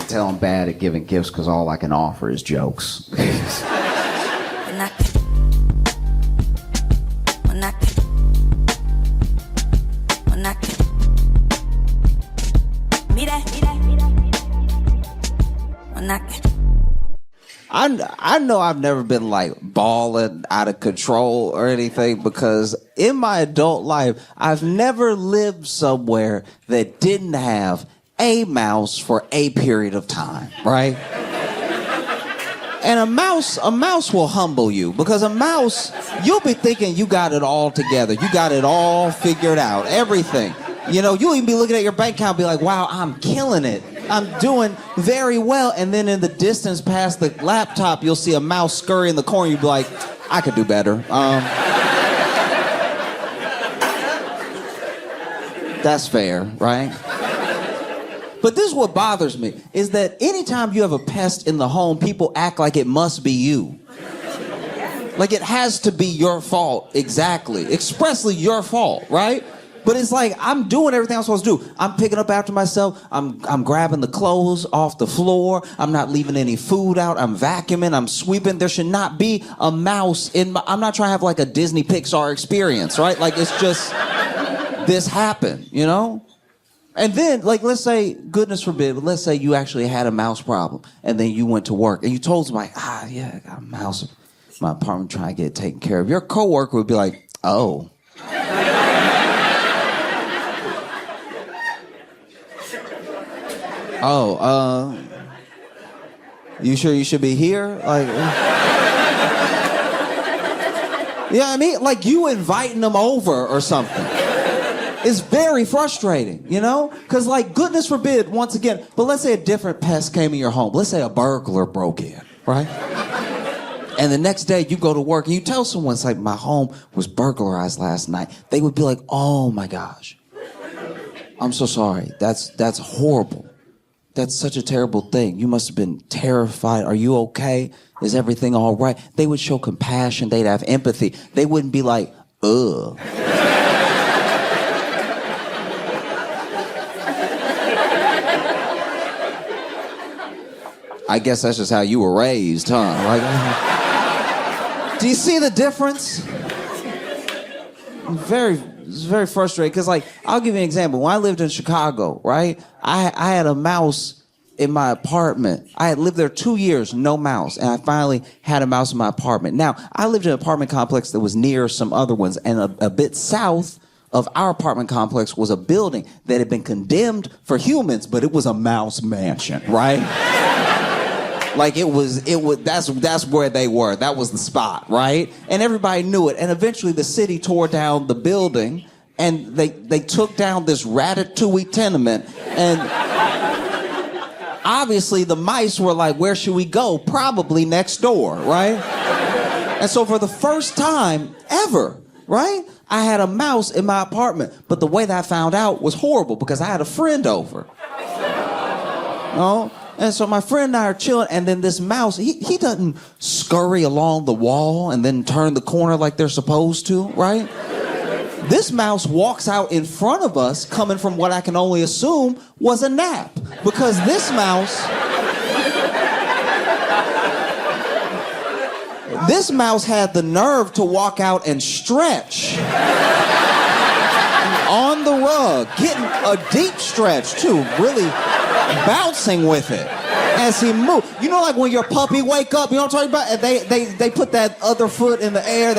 Tell I'm bad at giving gifts because all I can offer is jokes. I know I've never been like balling out of control or anything because in my adult life, I've never lived somewhere that didn't have a mouse for a period of time, right? And a mouse will humble you because a mouse, you'll be thinking you got it all together. You got it all figured out, everything. You know, you'll even be looking at your bank account and be like, wow, I'm killing it. I'm doing very well. And then in the distance past the laptop, you'll see a mouse scurry in the corner. You'll be like, I could do better. That's fair, right? But this is what bothers me, is that anytime you have a pest in the home, people act like it must be you. Like it has to be your fault, exactly. Expressly your fault, right? But it's like, I'm doing everything I'm supposed to do. I'm picking up after myself. I'm grabbing the clothes off the floor. I'm not leaving any food out. I'm vacuuming. I'm sweeping. There should not be a mouse in my... I'm not trying to have like a Disney Pixar experience, right? Like it's just... This happened, you know? And then, like, let's say, goodness forbid, but let's say you actually had a mouse problem, and then you went to work, and you told somebody, yeah, I got a mouse in my apartment trying to get it taken care of. Your coworker would be like, oh. You sure you should be here? Like, yeah, I mean, like you inviting them over or something. It's very frustrating, you know? Because, like, goodness forbid, once again, but let's say a different pest came in your home. Let's say a burglar broke in, right? And the next day you go to work and you tell someone, it's like, my home was burglarized last night. They would be like, oh my gosh. I'm so sorry. That's horrible. That's such a terrible thing. You must have been terrified. Are you okay? Is everything all right? They would show compassion. They'd have empathy. They wouldn't be like, ugh. I guess that's just how you were raised, huh? Like, do you see the difference? It's very frustrating because, like, I'll give you an example. When I lived in Chicago, right, I had a mouse in my apartment. I had lived there 2 years, no mouse, and I finally had a mouse in my apartment. Now, I lived in an apartment complex that was near some other ones, and a bit south of our apartment complex was a building that had been condemned for humans, but it was a mouse mansion, right? Like that's where they were. That was the spot, right? And everybody knew it. And eventually the city tore down the building and they took down this ratatouille tenement. And obviously the mice were like, where should we go? Probably next door, right? And so for the first time ever, right, I had a mouse in my apartment. But the way that I found out was horrible because I had a friend over. Oh. And so my friend and I are chilling, and then this mouse, he doesn't scurry along the wall and then turn the corner like they're supposed to, right? This mouse walks out in front of us, coming from what I can only assume was a nap. Because this mouse had the nerve to walk out and stretch on the rug, getting a deep stretch too, really bouncing with it as he moved. You know, like when your puppy wake up, you know what I'm talking about? And they put that other foot in the air,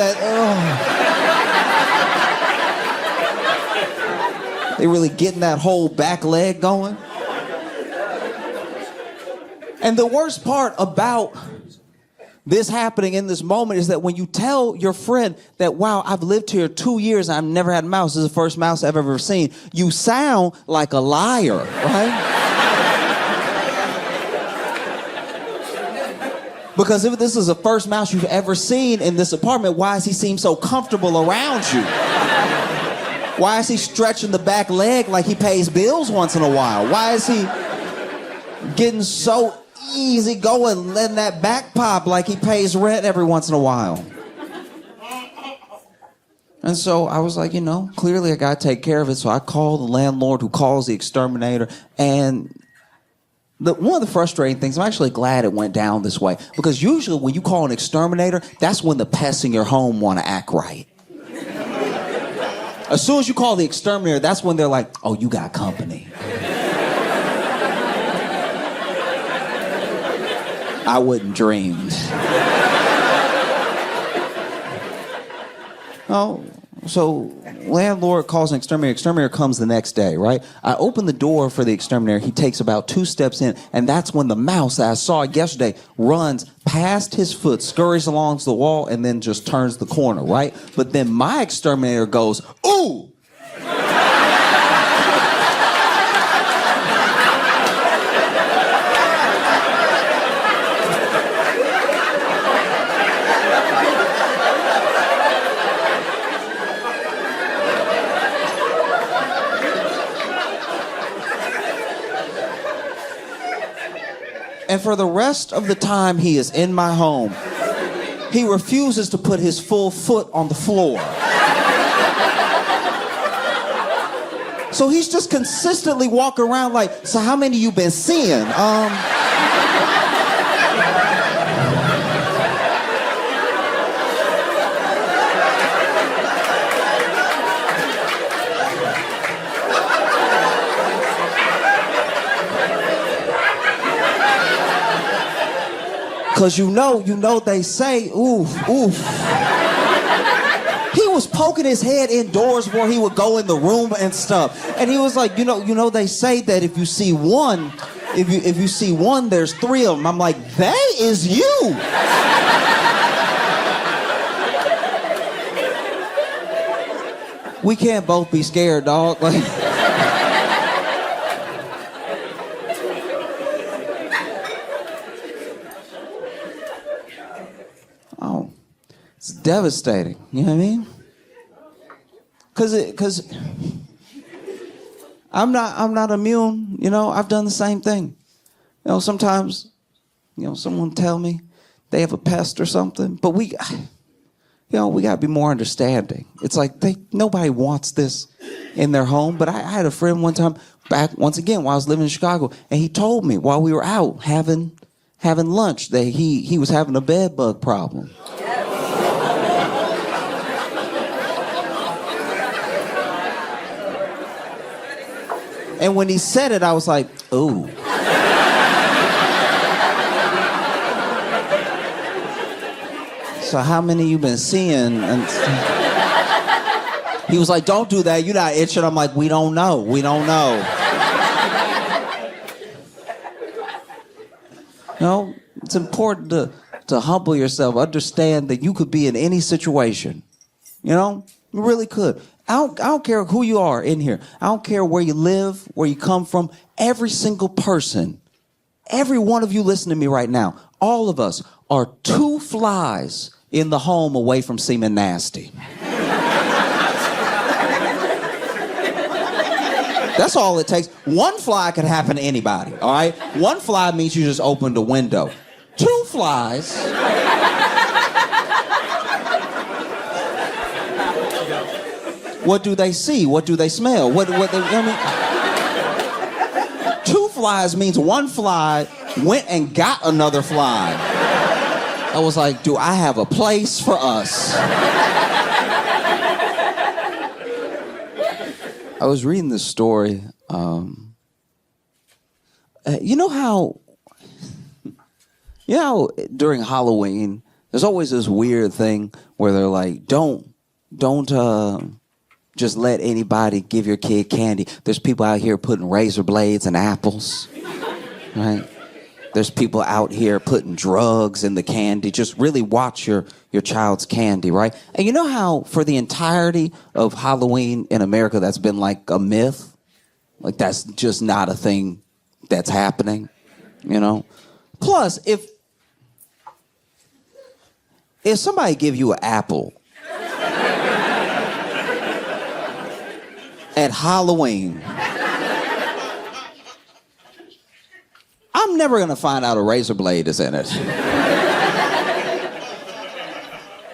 they really getting that whole back leg going. And the worst part about this happening in this moment is that when you tell your friend that, wow, I've lived here 2 years and I've never had a mouse, this is the first mouse I've ever seen, you sound like a liar, right? Because if this is the first mouse you've ever seen in this apartment, why does he seem so comfortable around you? Why is he stretching the back leg like he pays bills once in a while? Why is he getting so easy going, letting that back pop like he pays rent every once in a while? And so I was like, you know, clearly I gotta take care of it. So I called the landlord who calls the exterminator. And one of the frustrating things, I'm actually glad it went down this way, because usually when you call an exterminator, that's when the pests in your home want to act right. As soon as you call the exterminator, that's when they're like, oh, you got company. I wouldn't dreamed. Oh, so landlord calls an exterminator. Exterminator comes the next day, right? I open the door for the exterminator. He takes about 2 steps in, and that's when the mouse that I saw yesterday runs past his foot, scurries along the wall, and then just turns the corner, right? But then my exterminator goes, ooh! And for the rest of the time he is in my home, he refuses to put his full foot on the floor. So he's just consistently walking around like, so how many you been seeing? Cause you know they say, oof, oof. He was poking his head indoors where he would go in the room and stuff. And he was like, you know, they say that if you see one, if you see one, there's three of them. I'm like, that is you. We can't both be scared, dog. Like. Oh, it's devastating. You know what I mean? Cause I'm not immune. You know, I've done the same thing. You know, sometimes, someone tell me they have a pest or something, but we gotta be more understanding. It's like nobody wants this in their home. But I had a friend one time back once again while I was living in Chicago, and he told me while we were out having lunch that he was having a bed bug problem. And when he said it, I was like, ooh. So how many you been seeing? And he was like, don't do that. You're not itching. I'm like, we don't know. We don't know. It's important to humble yourself. Understand that you could be in any situation. You really could. I don't care who you are in here. I don't care where you live, where you come from. Every single person, every one of you listening to me right now, all of us are 2 flies in the home away from seeming nasty. That's all it takes. 1 fly could happen to anybody, all right? 1 fly means you just opened a window. 2 flies. What do they see? What do they smell? What they, 2 flies means 1 fly went and got another fly. I was like, do I have a place for us? I was reading this story. You know how during Halloween, there's always this weird thing where they're like, don't just let anybody give your kid candy. There's people out here putting razor blades in apples, right? There's people out here putting drugs in the candy. Just really watch your child's candy, right? And you know how for the entirety of Halloween in America, that's been like a myth? Like that's just not a thing that's happening, Plus, if somebody give you an apple at Halloween, I'm never going to find out a razor blade is in it.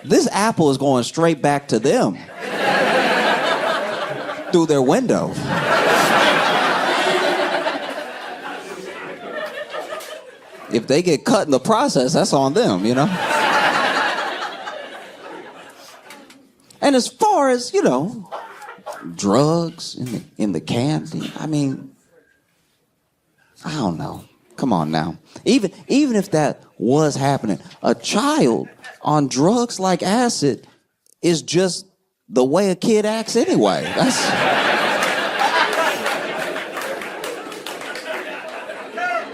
This apple is going straight back to them through their window. If they get cut in the process, that's on them, And as far as, drugs in the candy, I mean, I don't know. Come on now. Even if that was happening, a child on drugs like acid is just the way a kid acts anyway.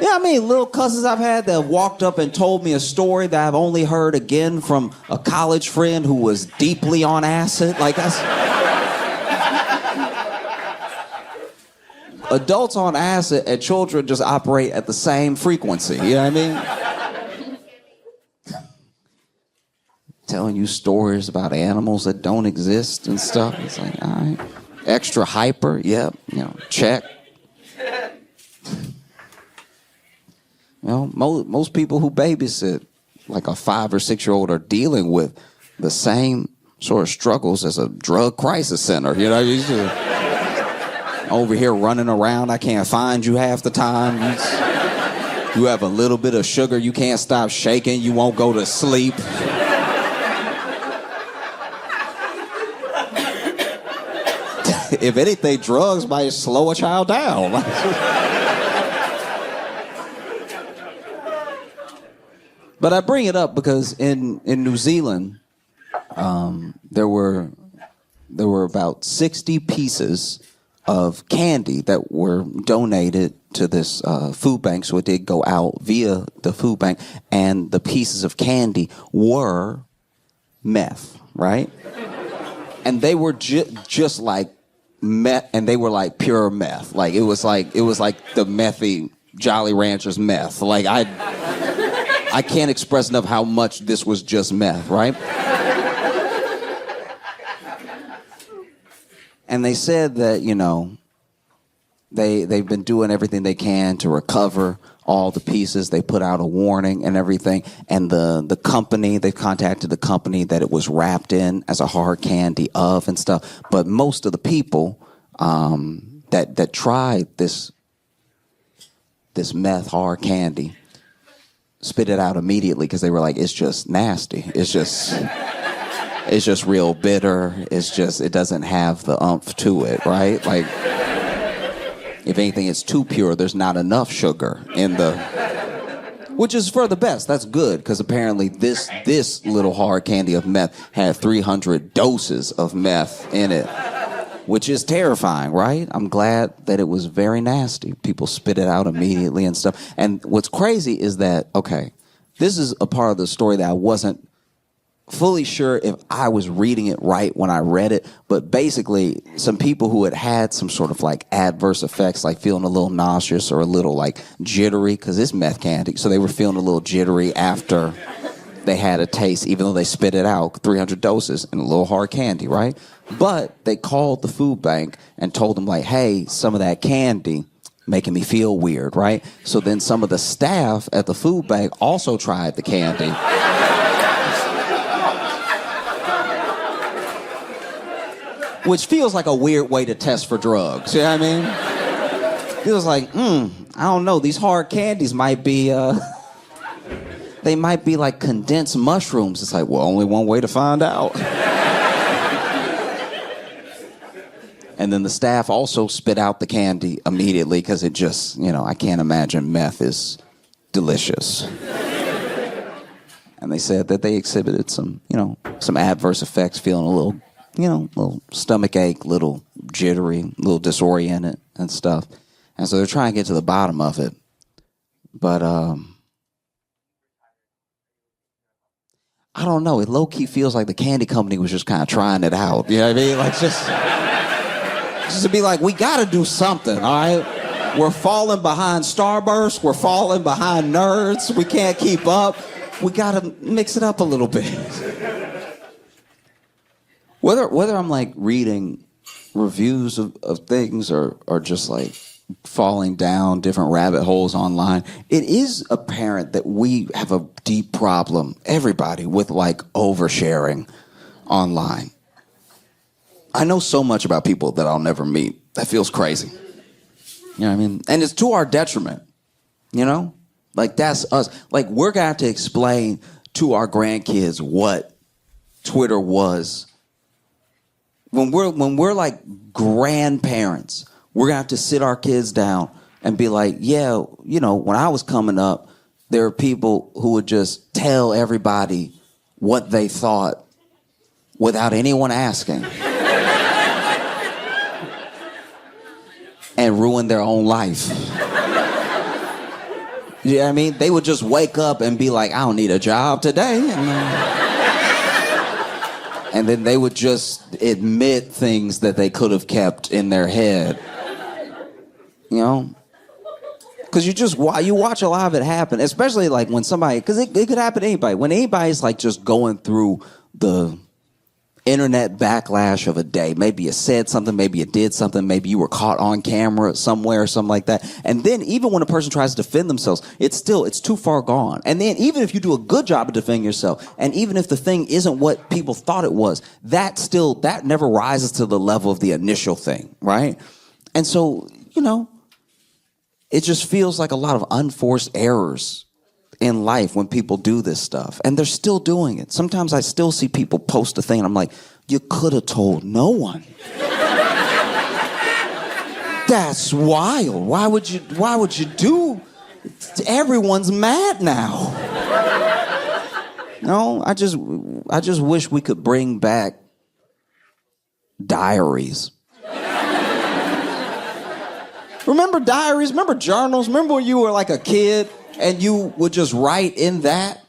Yeah, I mean, little cousins I've had that have walked up and told me a story that I've only heard again from a college friend who was deeply on acid. Like, that's... Adults on acid and children just operate at the same frequency. You know what I mean? Telling you stories about animals that don't exist and stuff. It's like, all right. Extra hyper, yep, check. You know, most people who babysit like a 5 or 6 year old are dealing with the same sort of struggles as a drug crisis center. You know, you over here running around, I can't find you half the time. You have a little bit of sugar, you can't stop shaking, you won't go to sleep. If anything, drugs might slow a child down. But I bring it up because in New Zealand, there were about 60 pieces of candy that were donated to this food bank, so it did go out via the food bank, and the pieces of candy were meth, right? And they were just like meth, and they were like pure meth. Like it was like the methy Jolly Ranchers meth. Like I can't express enough how much this was just meth, right? And they said that, you know, they've been doing everything they can to recover all the pieces. They put out a warning and everything. And the company, they contacted the company that it was wrapped in as a hard candy of and stuff. But most of the people that tried this meth hard candy spit it out immediately because they were like, it's just nasty. It's just real bitter. It doesn't have the umph to it, right? Like, if anything, it's too pure. There's not enough sugar in which is for the best. That's good, because apparently this little hard candy of meth had 300 doses of meth in it, which is terrifying, right? I'm glad that it was very nasty. People spit it out immediately and stuff. And what's crazy is that, okay, this is a part of the story that I wasn't fully sure if I was reading it right when I read it, but basically some people who had some sort of like adverse effects, like feeling a little nauseous or a little like jittery, because it's meth candy, so they were feeling a little jittery after they had a taste, even though they spit it out, 300 doses in a little hard candy, right? But they called the food bank and told them like, hey, some of that candy making me feel weird, right? So then some of the staff at the food bank also tried the candy. Which feels like a weird way to test for drugs, you know what I mean? It was like, I don't know, these hard candies might be, they might be like condensed mushrooms. It's like, well, only one way to find out. And then the staff also spit out the candy immediately because it just, you know, I can't imagine meth is delicious. And they said that they exhibited some, you know, some adverse effects, feeling a little, you know, little stomach ache, little jittery, little disoriented and stuff. And so they're trying to get to the bottom of it. But I don't know. It low-key feels like the candy company was just kind of trying it out. You know what I mean? Like just to be like, we got to do something, all right? We're falling behind Starburst. We're falling behind Nerds. We can't keep up. We got to mix it up a little bit. Whether I'm like reading reviews of things or just like falling down different rabbit holes online, it is apparent that we have a deep problem, everybody, with like oversharing online. I know so much about people that I'll never meet. That feels crazy. You know what I mean? And it's to our detriment, you know? Like that's us. Like we're gonna have to explain to our grandkids what Twitter was. When we're like grandparents, we're gonna have to sit our kids down and be like, yeah, you know, when I was coming up, there were people who would just tell everybody what they thought without anyone asking. And ruin their own life. You know what I mean? They would just wake up and be like, I don't need a job today. And then they would just admit things that they could have kept in their head. You know? Because you watch a lot of it happen, especially like when somebody, because it could happen to anybody. When anybody's like just going through the internet backlash of a day. Maybe you said something, maybe you did something, maybe you were caught on camera somewhere or something like that. And then even when a person tries to defend themselves, it's too far gone. And then even if you do a good job of defending yourself, and even if the thing isn't what people thought it was, that never rises to the level of the initial thing, right? And so, it just feels like a lot of unforced errors in life when people do this stuff, and they're still doing it. Sometimes I still see people post a thing and I'm like, you could have told no one. That's wild. Why would you do? Everyone's mad now. No, I just wish we could bring back diaries. Remember diaries? Remember journals? Remember when you were like a kid and you would just write in that?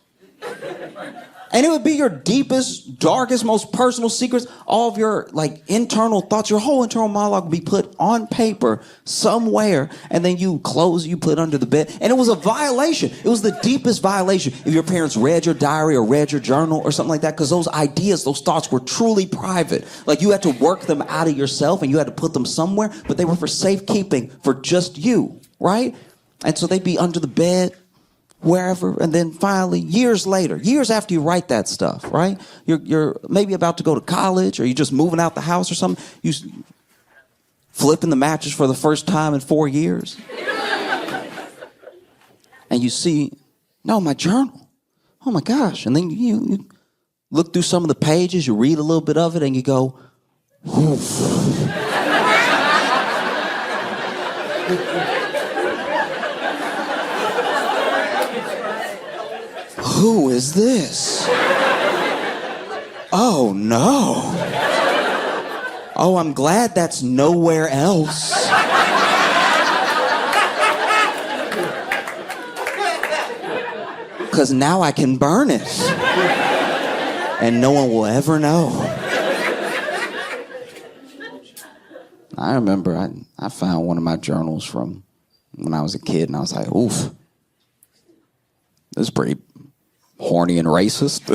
And it would be your deepest, darkest, most personal secrets. All of your internal thoughts, your whole internal monologue would be put on paper somewhere. And then you put it under the bed. And it was a violation. It was the deepest violation if your parents read your diary or read your journal or something like that. Because those ideas, those thoughts were truly private. Like you had to work them out of yourself and you had to put them somewhere. But they were for safekeeping for just you, right? And so they'd be under the bed, wherever, and then finally, years later, years after you write that stuff, right? You're maybe about to go to college, or you're just moving out the house or something. You flipping the mattress for the first time in 4 years, and you see, no, my journal. Oh my gosh! And then you look through some of the pages, you read a little bit of it, and you go, oof. Who is this? Oh no. Oh, I'm glad that's nowhere else. Because now I can burn it. And no one will ever know. I remember I found one of my journals from when I was a kid, and I was like, oof. This is pretty horny and racist.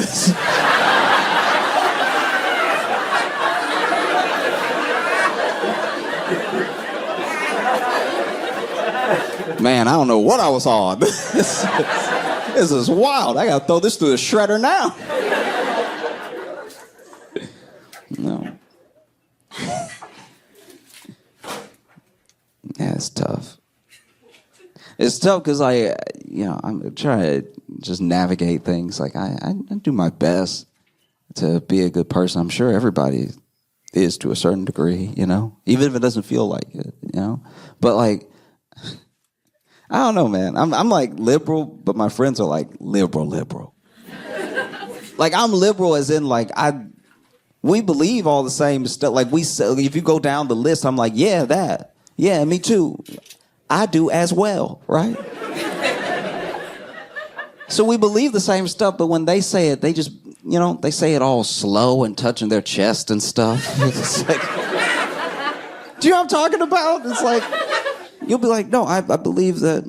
Man, I don't know what I was on. This is wild. I gotta throw this through the shredder now. No. Yeah, it's tough. It's tough because I'm trying to just navigate things. Like I do my best to be a good person. I'm sure everybody is to a certain degree, even if it doesn't feel like it, But I don't know, man. I'm like liberal, but my friends are like liberal. Like I'm liberal as in we believe all the same stuff. Like if you go down the list, I'm like, yeah, that. Yeah, me too. I do as well, right? So we believe the same stuff, but when they say it, they just, they say it all slow and touching their chest and stuff. It's like, do you know what I'm talking about? It's like, you'll be like, no, I believe that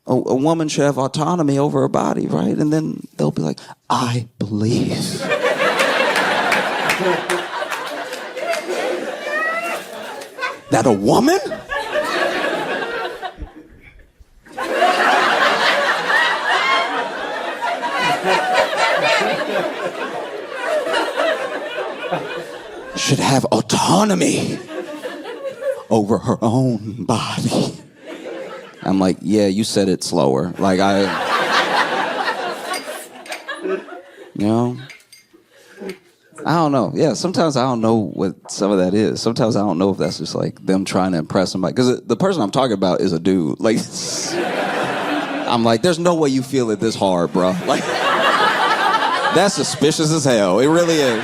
a woman should have autonomy over her body, right? And then they'll be like, I believe. That a woman? Should have autonomy over her own body. I'm like, yeah, you said it slower. Like I don't know. Yeah, sometimes I don't know what some of that is. Sometimes I don't know if that's just like them trying to impress somebody. Because the person I'm talking about is a dude. Like, I'm like, there's no way you feel it this hard, bro. Like, that's suspicious as hell. It really is.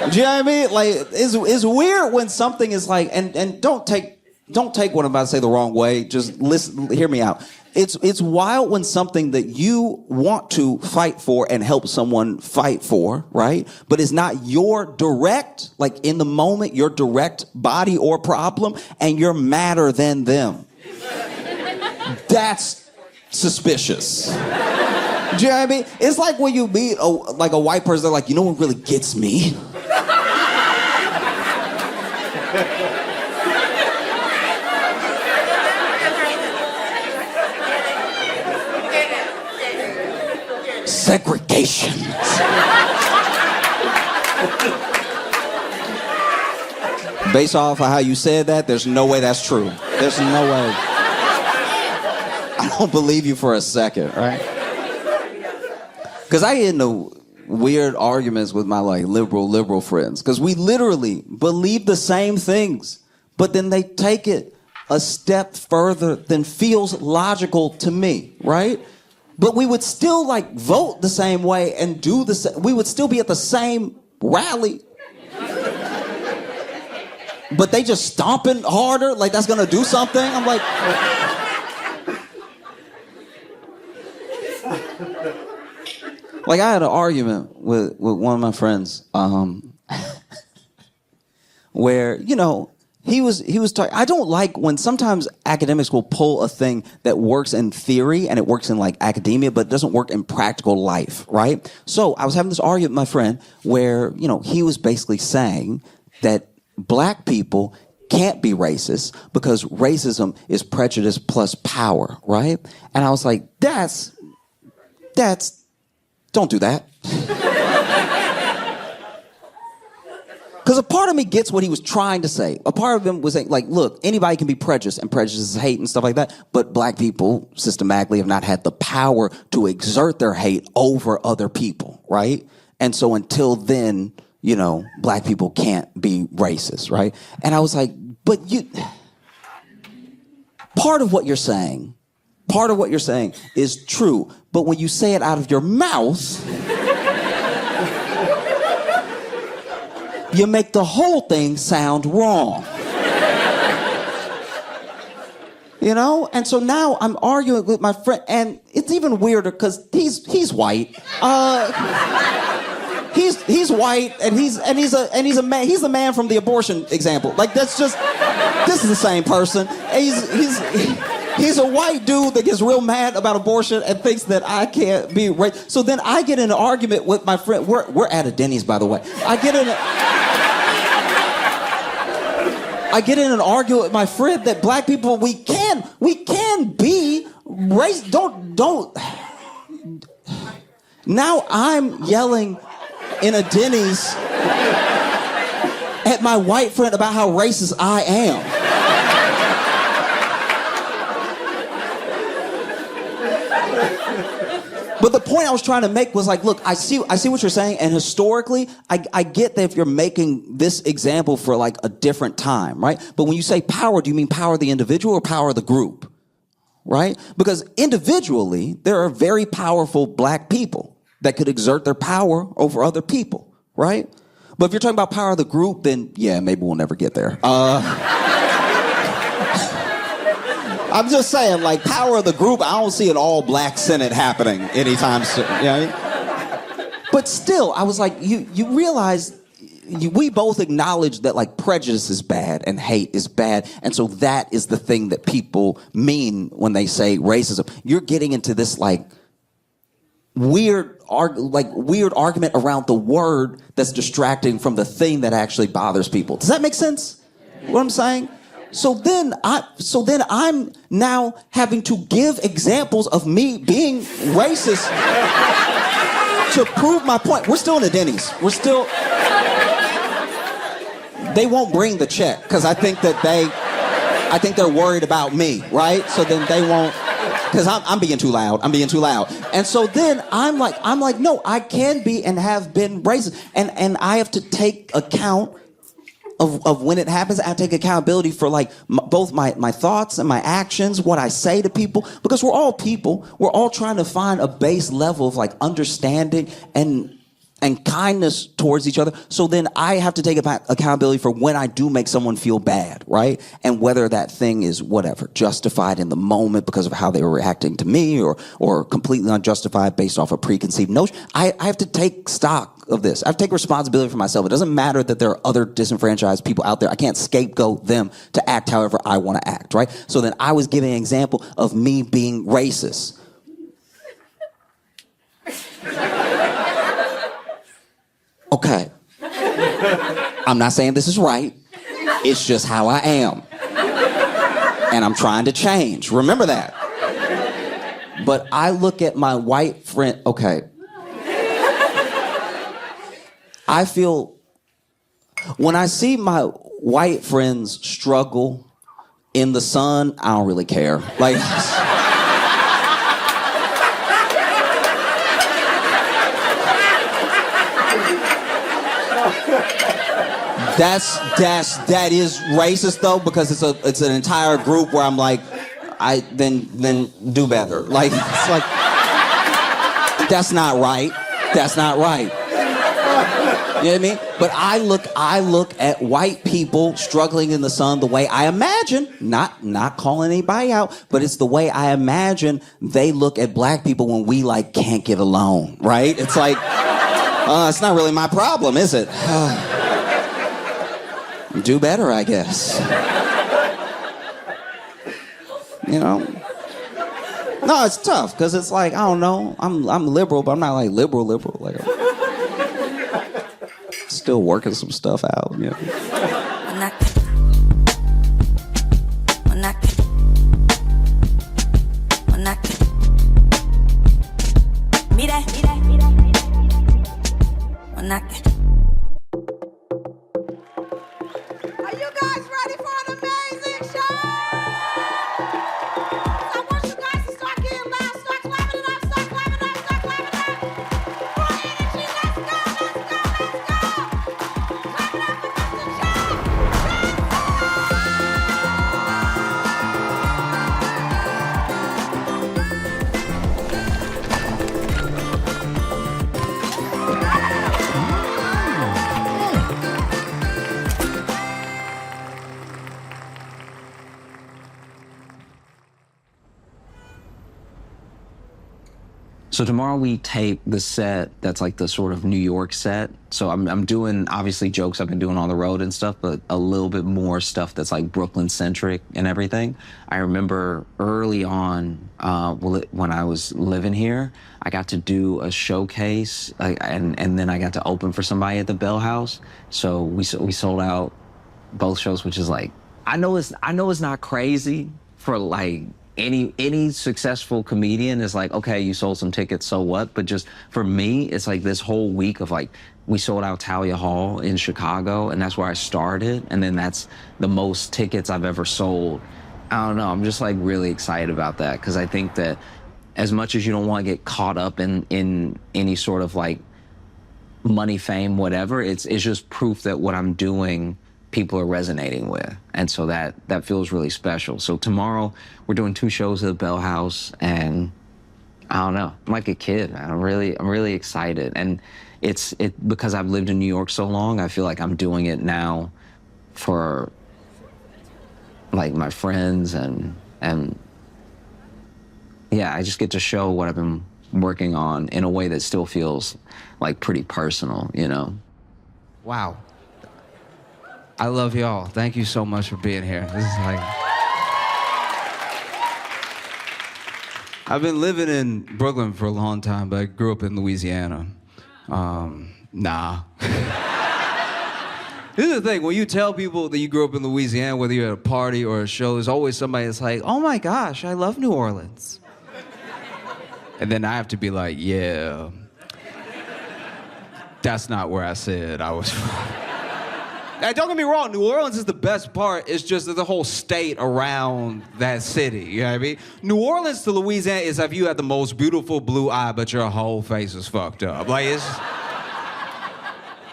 Do you know what I mean? Like, it's weird when something is like, and don't take what I'm about to say the wrong way. Just listen, hear me out. It's wild when something that you want to fight for and help someone fight for, right? But it's not your direct, like in the moment, your direct body or problem, and you're madder than them. That's suspicious. Do you know what I mean? It's like when you meet a white person, they're like, you know what really gets me? Segregation. Based off of how you said that, there's no way that's true. There's no way. I don't believe you for a second, right? Because I get into weird arguments with my like liberal friends. Because we literally believe the same things, but then they take it a step further than feels logical to me, right? But we would still like vote the same way and do the same. We would still be at the same rally. But they just stomping harder, like that's gonna do something. I'm like, like I had an argument with one of my friends, where he was talking. I don't like when sometimes academics will pull a thing that works in theory and it works in like academia, but it doesn't work in practical life, right? So I was having this argument with my friend where he was basically saying that black people can't be racist because racism is prejudice plus power, right? And I was like, that's, don't do that. Because a part of me gets what he was trying to say. A part of him was saying, like, look, anybody can be prejudiced, and prejudice is hate and stuff like that, but black people systematically have not had the power to exert their hate over other people, right? And so until then, black people can't be racist, right? And I was like, but part of what you're saying is true, but when you say it out of your mouth, you make the whole thing sound wrong. And so now I'm arguing with my friend, and it's even weirder because he's white. He's white, and he's a man. He's the man from the abortion example. Like this is the same person. He's a white dude that gets real mad about abortion and thinks that I can't be racist. So then I get in an argument with my friend. We're at a Denny's, by the way. I get in an argument with my friend that black people we can be racist. Don't. Now I'm yelling in a Denny's at my white friend about how racist I am. But the point I was trying to make was like, look, I see what you're saying, and historically, I get that if you're making this example for like a different time, right? But when you say power, do you mean power of the individual or power of the group, right? Because individually, there are very powerful black people that could exert their power over other people, right? But if you're talking about power of the group, then yeah, maybe we'll never get there. I'm just saying, like, power of the group, I don't see an all-black Senate happening anytime soon. But still, I was like, you realize, we both acknowledge that, like, prejudice is bad and hate is bad, and so that is the thing that people mean when they say racism. You're getting into this, like, weird argument around the word that's distracting from the thing that actually bothers people. Does that make sense? What I'm saying? So then I'm now having to give examples of me being racist to prove my point. We're still in the Denny's. They won't bring the check because I think they're worried about me, right? So then they won't, because I'm being too loud. And so then I'm like, no, I can be and have been racist, and I have to take account of when it happens. I take accountability for like both my thoughts and my actions, what I say to people, because we're all people. We're all trying to find a base level of like understanding and kindness towards each other. So then I have to take accountability for when I do make someone feel bad, right? And whether that thing is whatever, justified in the moment because of how they were reacting to me, or completely unjustified based off a preconceived notion. I have to take stock of this. I have to take responsibility for myself. It doesn't matter that there are other disenfranchised people out there. I can't scapegoat them to act however I want to act, right? So then I was giving an example of me being racist. Okay. I'm not saying this is right. It's just how I am. And I'm trying to change. Remember that. But I look at my white friend, okay. I feel, when I see my white friends struggle in the sun, I don't really care. Like, that is racist though, because it's an entire group where I'm like, then do better. Like, it's like, that's not right. That's not right. You know what I mean? But I look at white people struggling in the sun the way I imagine, not calling anybody out, but it's the way I imagine they look at black people when we like can't get along, right? It's like, it's not really my problem, is it? Do better, I guess. You know? No, it's tough, because it's like, I don't know, I'm liberal, but I'm not like liberal. Like, still working some stuff out, you know? Are you guys ready for an amazing show? I want you guys to start getting loud, start clapping it up, start clapping it up, start clapping it up. More energy, let's go, let's go, let's go. Clap it up for Mr. Chuck. So tomorrow we tape the set that's like the sort of New York set. So I'm doing obviously jokes I've been doing on the road and stuff, but a little bit more stuff that's like Brooklyn centric and everything. I remember early on, when I was living here, I got to do a showcase, and then I got to open for somebody at the Bell House. So we sold out both shows, which is like, I know it's not crazy for like any successful comedian is like, okay, you sold some tickets, so what? But just for me, it's like this whole week of like, we sold out Talia Hall in Chicago, and that's where I started, and then that's the most tickets I've ever sold. I don't know, I'm just like really excited about that, because I think that as much as you don't want to get caught up in any sort of like money, fame, whatever, it's just proof that what I'm doing people are resonating with, and so that feels really special. So tomorrow we're doing 2 shows at the Bell House, and I don't know, I'm like a kid. I'm really excited, and it's because I've lived in New York so long. I feel like I'm doing it now for like my friends, and yeah, I just get to show what I've been working on in a way that still feels like pretty personal, you know? Wow. I love y'all. Thank you so much for being here. This is like... I've been living in Brooklyn for a long time, but I grew up in Louisiana. Nah. This is the thing, when you tell people that you grew up in Louisiana, whether you're at a party or a show, there's always somebody that's like, oh my gosh, I love New Orleans. And then I have to be like, yeah, that's not where I said I was from. Now, don't get me wrong, New Orleans is the best part. It's just the whole state around that city, you know what I mean? New Orleans to Louisiana is if you had the most beautiful blue eye, but your whole face is fucked up. Like, it's...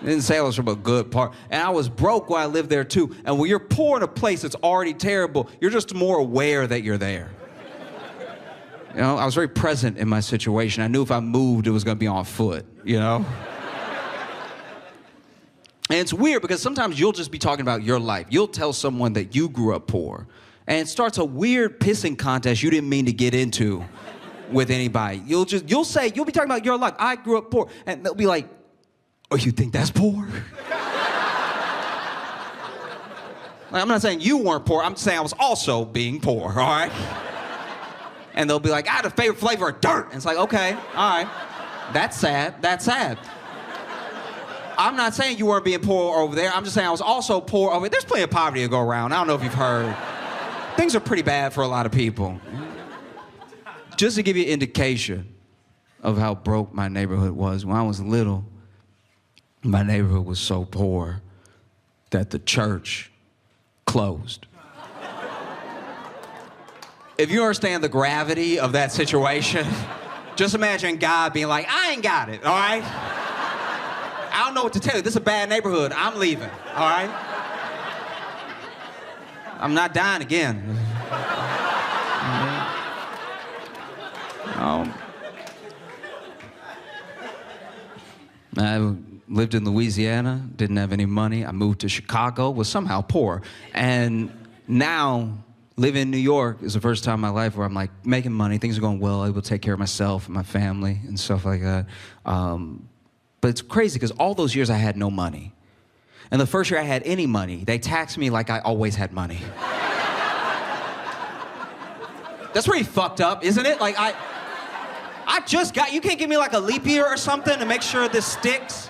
didn't say I was from a good part. And I was broke while I lived there, too. And when you're poor in a place that's already terrible, you're just more aware that you're there. You know, I was very present in my situation. I knew if I moved, it was gonna be on foot, you know? And it's weird because sometimes you'll just be talking about your life. You'll tell someone that you grew up poor, and it starts a weird pissing contest you didn't mean to get into with anybody. You'll be talking about your life. I grew up poor, and they'll be like, oh, you think that's poor? Like, I'm not saying you weren't poor. I'm saying I was also being poor, all right? And they'll be like, I had a favorite flavor of dirt. And it's like, okay, all right. That's sad. That's sad. I'm not saying you weren't being poor over there. I'm just saying I was also poor over there. There's plenty of poverty to go around. I don't know if you've heard. Things are pretty bad for a lot of people. Just to give you an indication of how broke my neighborhood was, when I was little, my neighborhood was so poor that the church closed. If you understand the gravity of that situation, just imagine God being like, I ain't got it, all right? I don't know what to tell you. This is a bad neighborhood. I'm leaving, all right? I'm not dying again. I lived in Louisiana, didn't have any money. I moved to Chicago, was somehow poor. And now, living in New York is the first time in my life where I'm like making money, things are going well, able to take care of myself and my family and stuff like that. But it's crazy because all those years I had no money. And the first year I had any money, they taxed me like I always had money. That's pretty fucked up, isn't it? Like I just got, you can't give me like a leap year or something to make sure this sticks.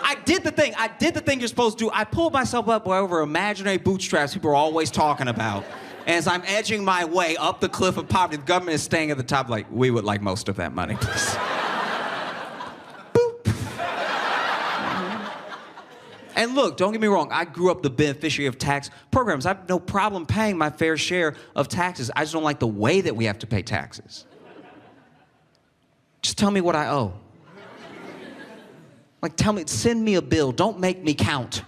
I did the thing you're supposed to do. I pulled myself up over imaginary bootstraps people are always talking about. And as I'm edging my way up the cliff of poverty, the government is staying at the top like, we would like most of that money, please. Boop. And look, don't get me wrong, I grew up the beneficiary of tax programs. I have no problem paying my fair share of taxes. I just don't like the way that we have to pay taxes. Just tell me what I owe. Like, tell me, send me a bill. Don't make me count.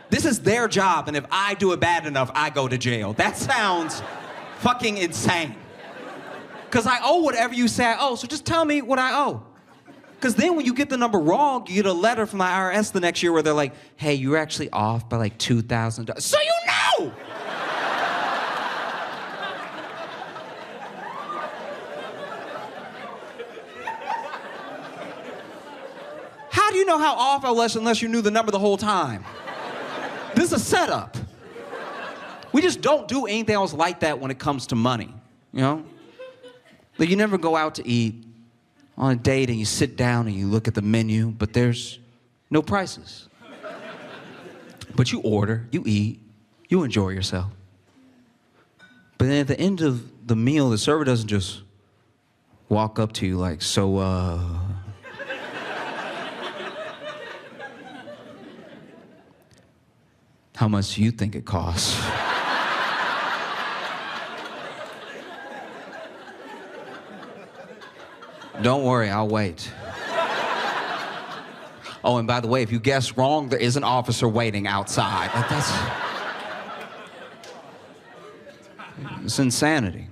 This is their job, and if I do it bad enough, I go to jail. That sounds fucking insane. Because I owe whatever you say I owe, so just tell me what I owe. Because then when you get the number wrong, you get a letter from the IRS the next year where they're like, hey, you were actually off by like $2,000. So you know! How do you know how off I was unless you knew the number the whole time? This is a setup. We just don't do anything else like that when it comes to money, you know? Like you never go out to eat on a date and you sit down and you look at the menu, but there's no prices. But you order, you eat, you enjoy yourself. But then at the end of the meal, the server doesn't just walk up to you like, so, how much do you think it costs? Don't worry, I'll wait. Oh, and by the way, if you guess wrong, there is an officer waiting outside. Like it's insanity.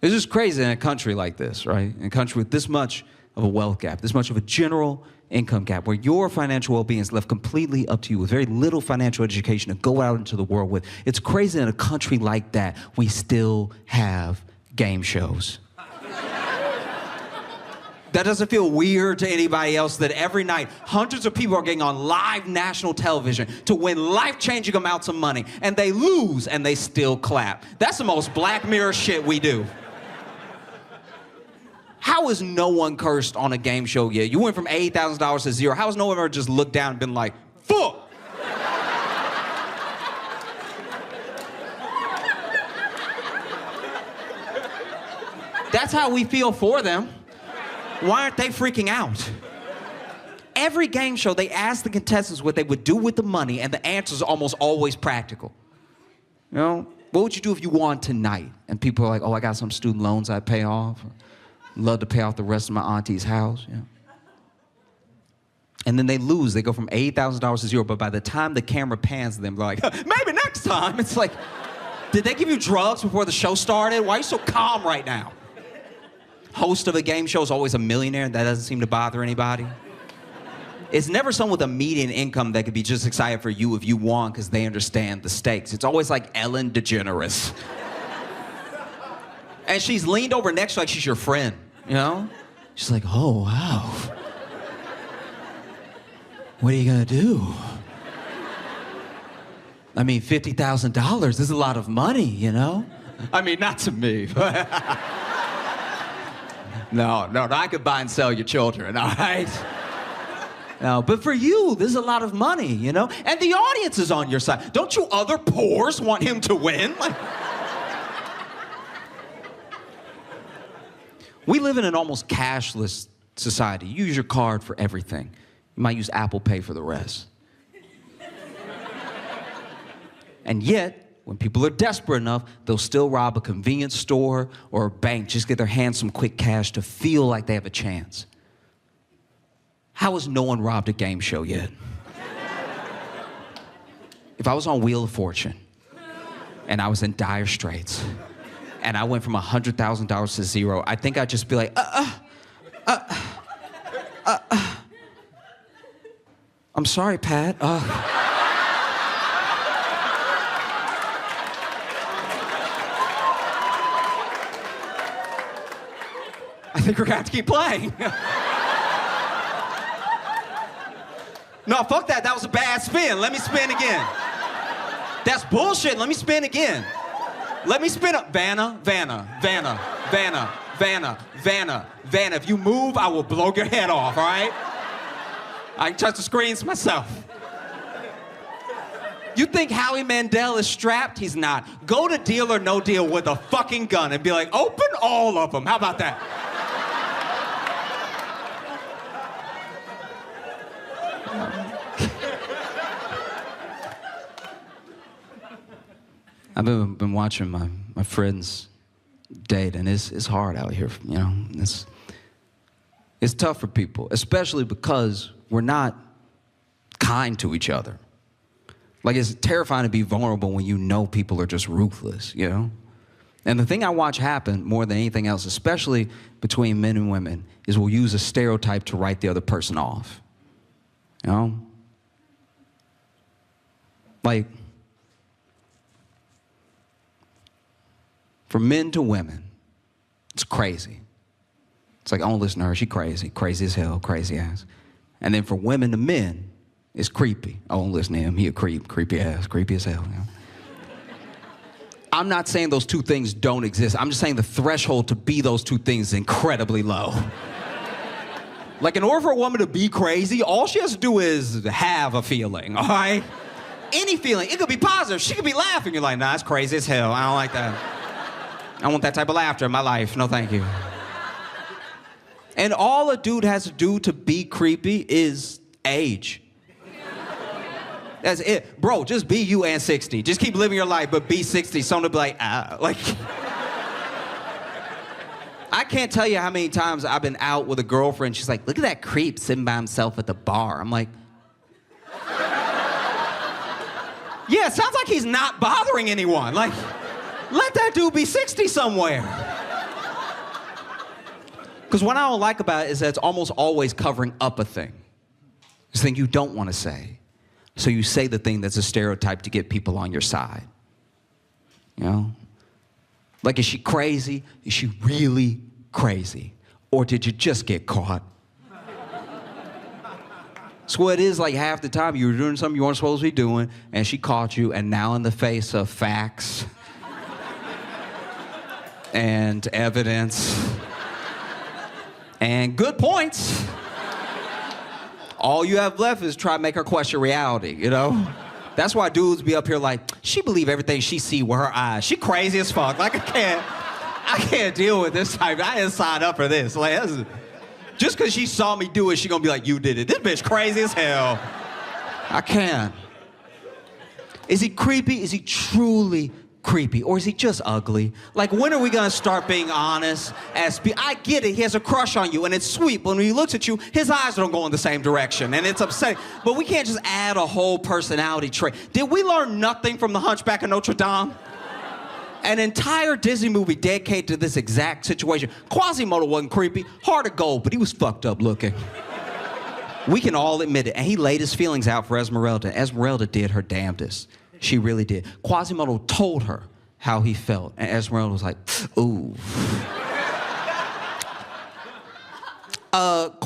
It's just crazy in a country like this, right? In a country with this much of a wealth gap, this much of a general income gap, where your financial well-being is left completely up to you with very little financial education to go out into the world with. It's crazy in a country like that, we still have game shows. That doesn't feel weird to anybody else that every night hundreds of people are getting on live national television to win life-changing amounts of money, and they lose and they still clap. That's the most Black Mirror shit we do. How is no one cursed on a game show yet? You went from $80,000 to zero. How has no one ever just looked down and been like, fuck? That's how we feel for them. Why aren't they freaking out? Every game show, they ask the contestants what they would do with the money, and the answer is almost always practical. You know, what would you do if you won tonight? And people are like, oh, I got some student loans I'd pay off. Love to pay off the rest of my auntie's house. Yeah. And then they lose. They go from $80,000 to zero, but by the time the camera pans them, they're like, maybe next time. It's like, did they give you drugs before the show started? Why are you so calm right now? Host of a game show is always a millionaire. That doesn't seem to bother anybody. It's never someone with a median income that could be just excited for you if you won because they understand the stakes. It's always like Ellen DeGeneres. And she's leaned over next to you like she's your friend, you know? She's like, oh, wow. What are you gonna do? I mean, $50,000 is a lot of money, you know? I mean, not to me, but... No, I could buy and sell your children, all right? No, but for you, this is a lot of money, you know? And the audience is on your side. Don't you other poors want him to win? Like, we live in an almost cashless society. You use your card for everything. You might use Apple Pay for the rest. And yet, when people are desperate enough, they'll still rob a convenience store or a bank, just get their hands some quick cash to feel like they have a chance. How has no one robbed a game show yet? If I was on Wheel of Fortune and I was in dire straits and I went from $100,000 to zero, I think I'd just be like, I'm sorry, Pat. I think we're gonna have to keep playing. No, fuck that. That was a bad spin. Let me spin again. That's bullshit. Let me spin again. Let me spin up. Vanna. If you move, I will blow your head off, all right? I can touch the screens myself. You think Howie Mandel is strapped? He's not. Go to Deal or No Deal with a fucking gun and be like, open all of them. How about that? I've been watching my friends date, and it's hard out here, you know. It's tough for people, especially because we're not kind to each other. Like, it's terrifying to be vulnerable when you know people are just ruthless, you know? And the thing I watch happen more than anything else, especially between men and women, is we'll use a stereotype to write the other person off, you know? Like, from men to women, it's crazy. It's like, oh, listen to her, she crazy as hell, crazy ass. And then for women to men, it's creepy. Oh, listen to him, he a creep, creepy ass, creepy as hell. You know? I'm not saying those two things don't exist. I'm just saying the threshold to be those two things is incredibly low. Like, in order for a woman to be crazy, all she has to do is have a feeling, all right? Any feeling. It could be positive. She could be laughing. You're like, nah, it's crazy as hell. I don't like that. I want that type of laughter in my life. No, thank you. And all a dude has to do to be creepy is age. That's it. Bro, just be you and 60. Just keep living your life, but be 60. Someone will be like, like... I can't tell you how many times I've been out with a girlfriend. She's like, look at that creep sitting by himself at the bar. I'm like... Yeah, it sounds like he's not bothering anyone. Like, let that dude be 60 somewhere. Because what I don't like about it is that it's almost always covering up a thing. It's a thing you don't want to say. So you say the thing that's a stereotype to get people on your side. You know? Like, is she crazy? Is she really crazy? Or did you just get caught? So it is like half the time you were doing something you weren't supposed to be doing, and she caught you, and now in the face of facts and evidence and good points, all you have left is try to make her question reality, you know? That's why dudes be up here like, she believe everything she see with her eyes. She crazy as fuck. Like, I can't deal with this type. I didn't sign up for this. Like, just because she saw me do it, she gonna be like, you did it. This bitch crazy as hell. I can't. Is he creepy? Is he truly creepy? Or is he just ugly? Like, when are we gonna start being honest? I get it, he has a crush on you, and it's sweet, but when he looks at you, his eyes don't go in the same direction, and it's upsetting. But we can't just add a whole personality trait. Did we learn nothing from The Hunchback of Notre Dame? An entire Disney movie dedicated to this exact situation. Quasimodo wasn't creepy, heart of gold, but he was fucked up looking. We can all admit it. And he laid his feelings out for Esmeralda. Esmeralda did her damnedest. She really did. Quasimodo told her how he felt, and Esmeralda was like, ooh. Look,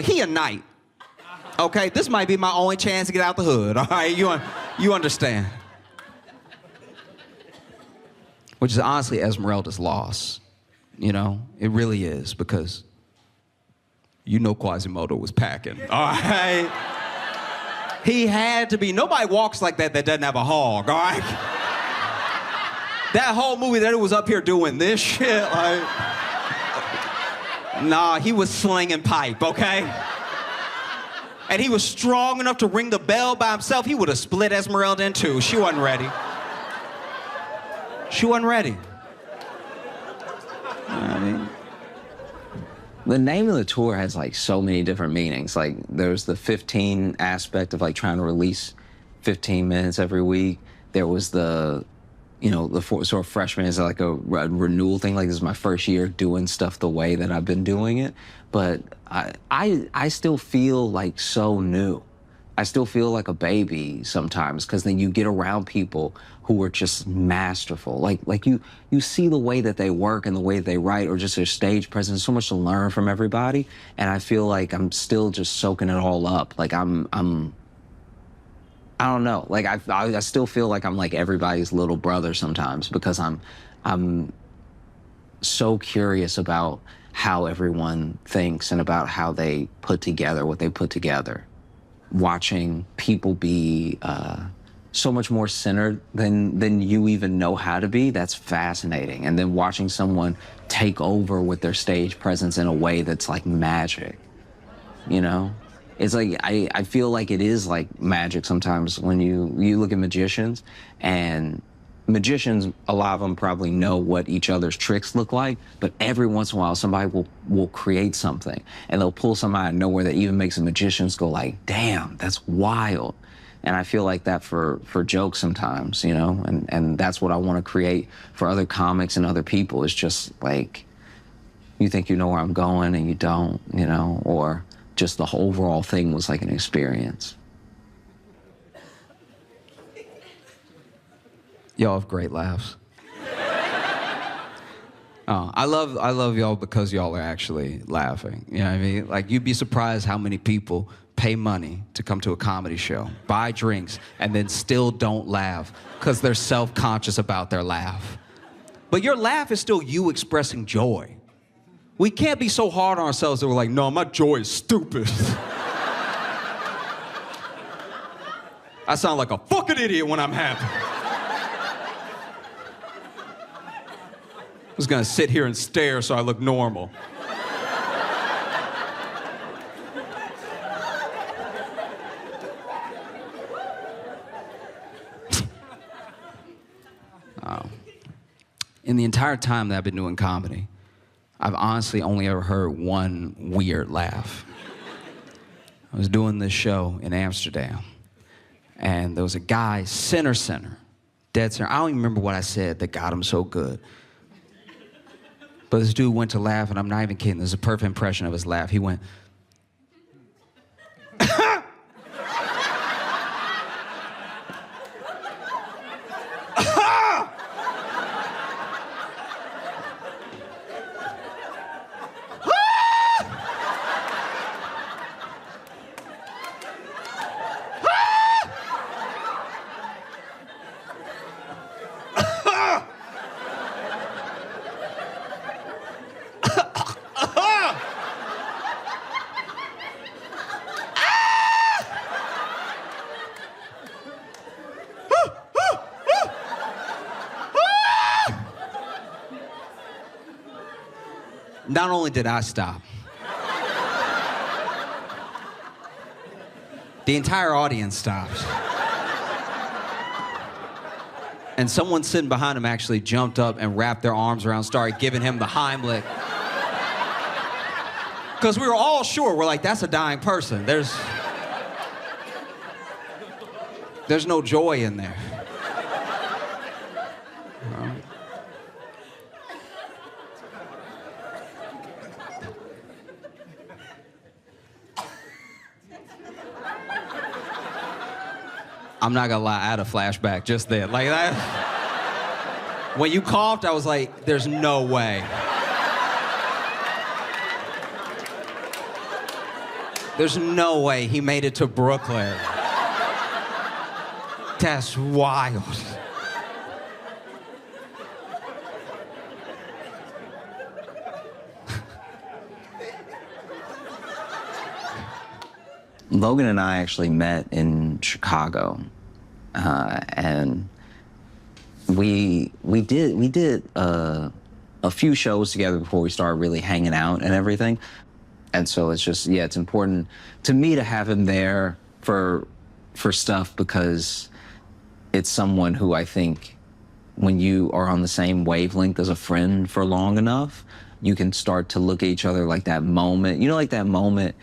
he a knight. Okay, this might be my only chance to get out the hood, all right? You understand. which is honestly Esmeralda's loss. You know, it really is, because you know Quasimodo was packing. All right? He had to be. Nobody walks like that doesn't have a hog, all right? That whole movie that it was up here doing this shit, like, nah, he was slinging pipe, okay? And he was strong enough to ring the bell by himself. He would have split Esmeralda in two. She wasn't ready. She wasn't ready. I mean, the name of the tour has like so many different meanings. Like there's the 15 aspect of like trying to release 15 minutes every week. There was the, you know, the sort of freshman is like a renewal thing. Like this is my first year doing stuff the way that I've been doing it. But I still feel like so new. I still feel like a baby sometimes, because then you get around people who are just masterful. Like you see the way that they work and the way that they write, or just their stage presence. So much to learn from everybody, and I feel like I'm still just soaking it all up. Like I don't know. Like I still feel like I'm like everybody's little brother sometimes, because I'm so curious about how everyone thinks and about how they put together what they put together. Watching people be so much more centered than you even know how to be, that's fascinating. And then watching someone take over with their stage presence in a way that's like magic, you know? It's like, I feel like it is like magic sometimes when you look at magicians, and magicians, a lot of them probably know what each other's tricks look like, but every once in a while somebody will create something, and they'll pull something out of nowhere that even makes the magicians go like, damn, that's wild. And I feel like that for jokes sometimes, you know, and that's what I want to create for other comics and other people. It's just like, you think you know where I'm going and you don't, you know, or just the whole overall thing was like an experience. Y'all have great laughs. I love y'all because y'all are actually laughing. You know what I mean? Like, you'd be surprised how many people pay money to come to a comedy show, buy drinks, and then still don't laugh because they're self-conscious about their laugh. But your laugh is still you expressing joy. We can't be so hard on ourselves that we're like, no, my joy is stupid. I sound like a fucking idiot when I'm happy. I was gonna sit here and stare so I look normal. In the entire time that I've been doing comedy, I've honestly only ever heard one weird laugh. I was doing this show in Amsterdam, and there was a guy, center, dead center. I don't even remember what I said that got him so good. But this dude went to laugh, and I'm not even kidding. This is a perfect impression of his laugh. He went, not only did I stop, the entire audience stopped. And someone sitting behind him actually jumped up and wrapped their arms around, started giving him the Heimlich. Because we were all sure, we're like, that's a dying person. There's no joy in there. I'm not gonna lie, I had a flashback just then. Like that. When you coughed, I was like, there's no way. There's no way he made it to Brooklyn. That's wild. Logan and I actually met in Chicago, and we did a few shows together before we started really hanging out and everything. And so it's just, yeah, it's important to me to have him there for stuff, because it's someone who I think when you are on the same wavelength as a friend for long enough, you can start to look at each other like that moment, like that moment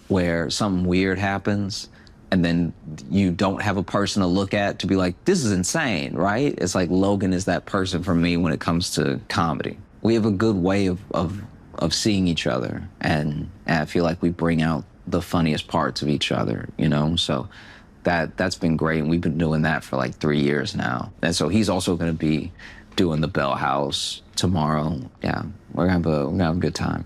where something weird happens and then you don't have a person to look at to be like, this is insane, right? It's like Logan is that person for me when it comes to comedy. We have a good way of seeing each other, and I feel like we bring out the funniest parts of each other, So that's been great, and we've been doing that for like 3 years now. And so he's also gonna be doing the Bell House tomorrow. Yeah, we're gonna have a good time.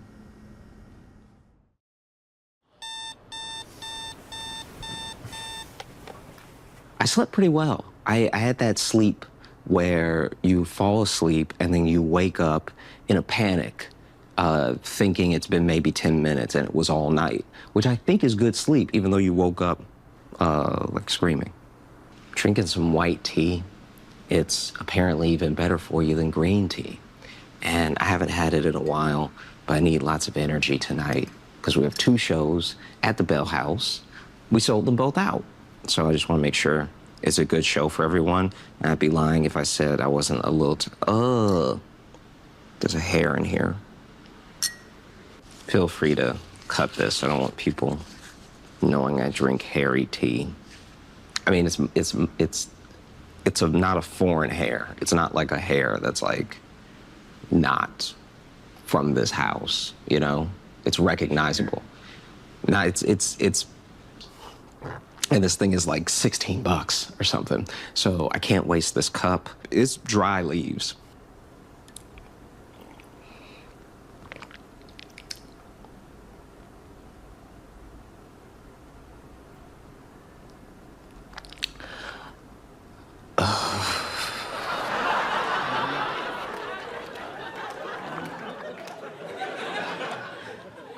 I slept pretty well. I had that sleep where you fall asleep and then you wake up in a panic, thinking it's been maybe 10 minutes and it was all night, which I think is good sleep, even though you woke up like screaming. Drinking some white tea, it's apparently even better for you than green tea. And I haven't had it in a while, but I need lots of energy tonight because we have 2 shows at the Bell House. We sold them both out. So I just want to make sure it's a good show for everyone. And I'd be lying if I said I wasn't a little, there's a hair in here. Feel free to cut this. I don't want people knowing I drink hairy tea. I mean, it's not a foreign hair. It's not like a hair that's like not from this house, It's recognizable. Now it's and this thing is like $16 or something. So I can't waste this cup. It's dry leaves.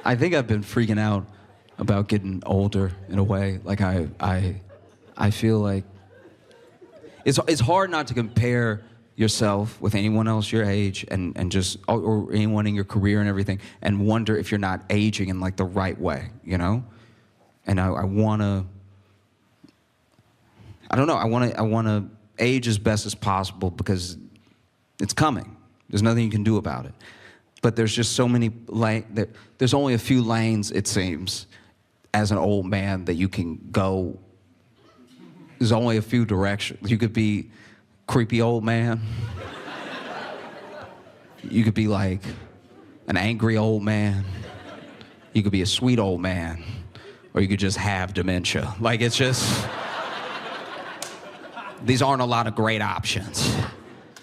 I think I've been freaking out about getting older in a way. Like I feel like it's hard not to compare yourself with anyone else your age and just or anyone in your career and everything, and wonder if you're not aging in like the right way, And I wanna, I don't know, I wanna age as best as possible because it's coming. There's nothing you can do about it. But there's just so many there's only a few lanes, it seems, as an old man that you can go. There's only a few directions. You could be creepy old man. You could be like an angry old man. You could be a sweet old man. Or you could just have dementia. Like, it's just, these aren't a lot of great options.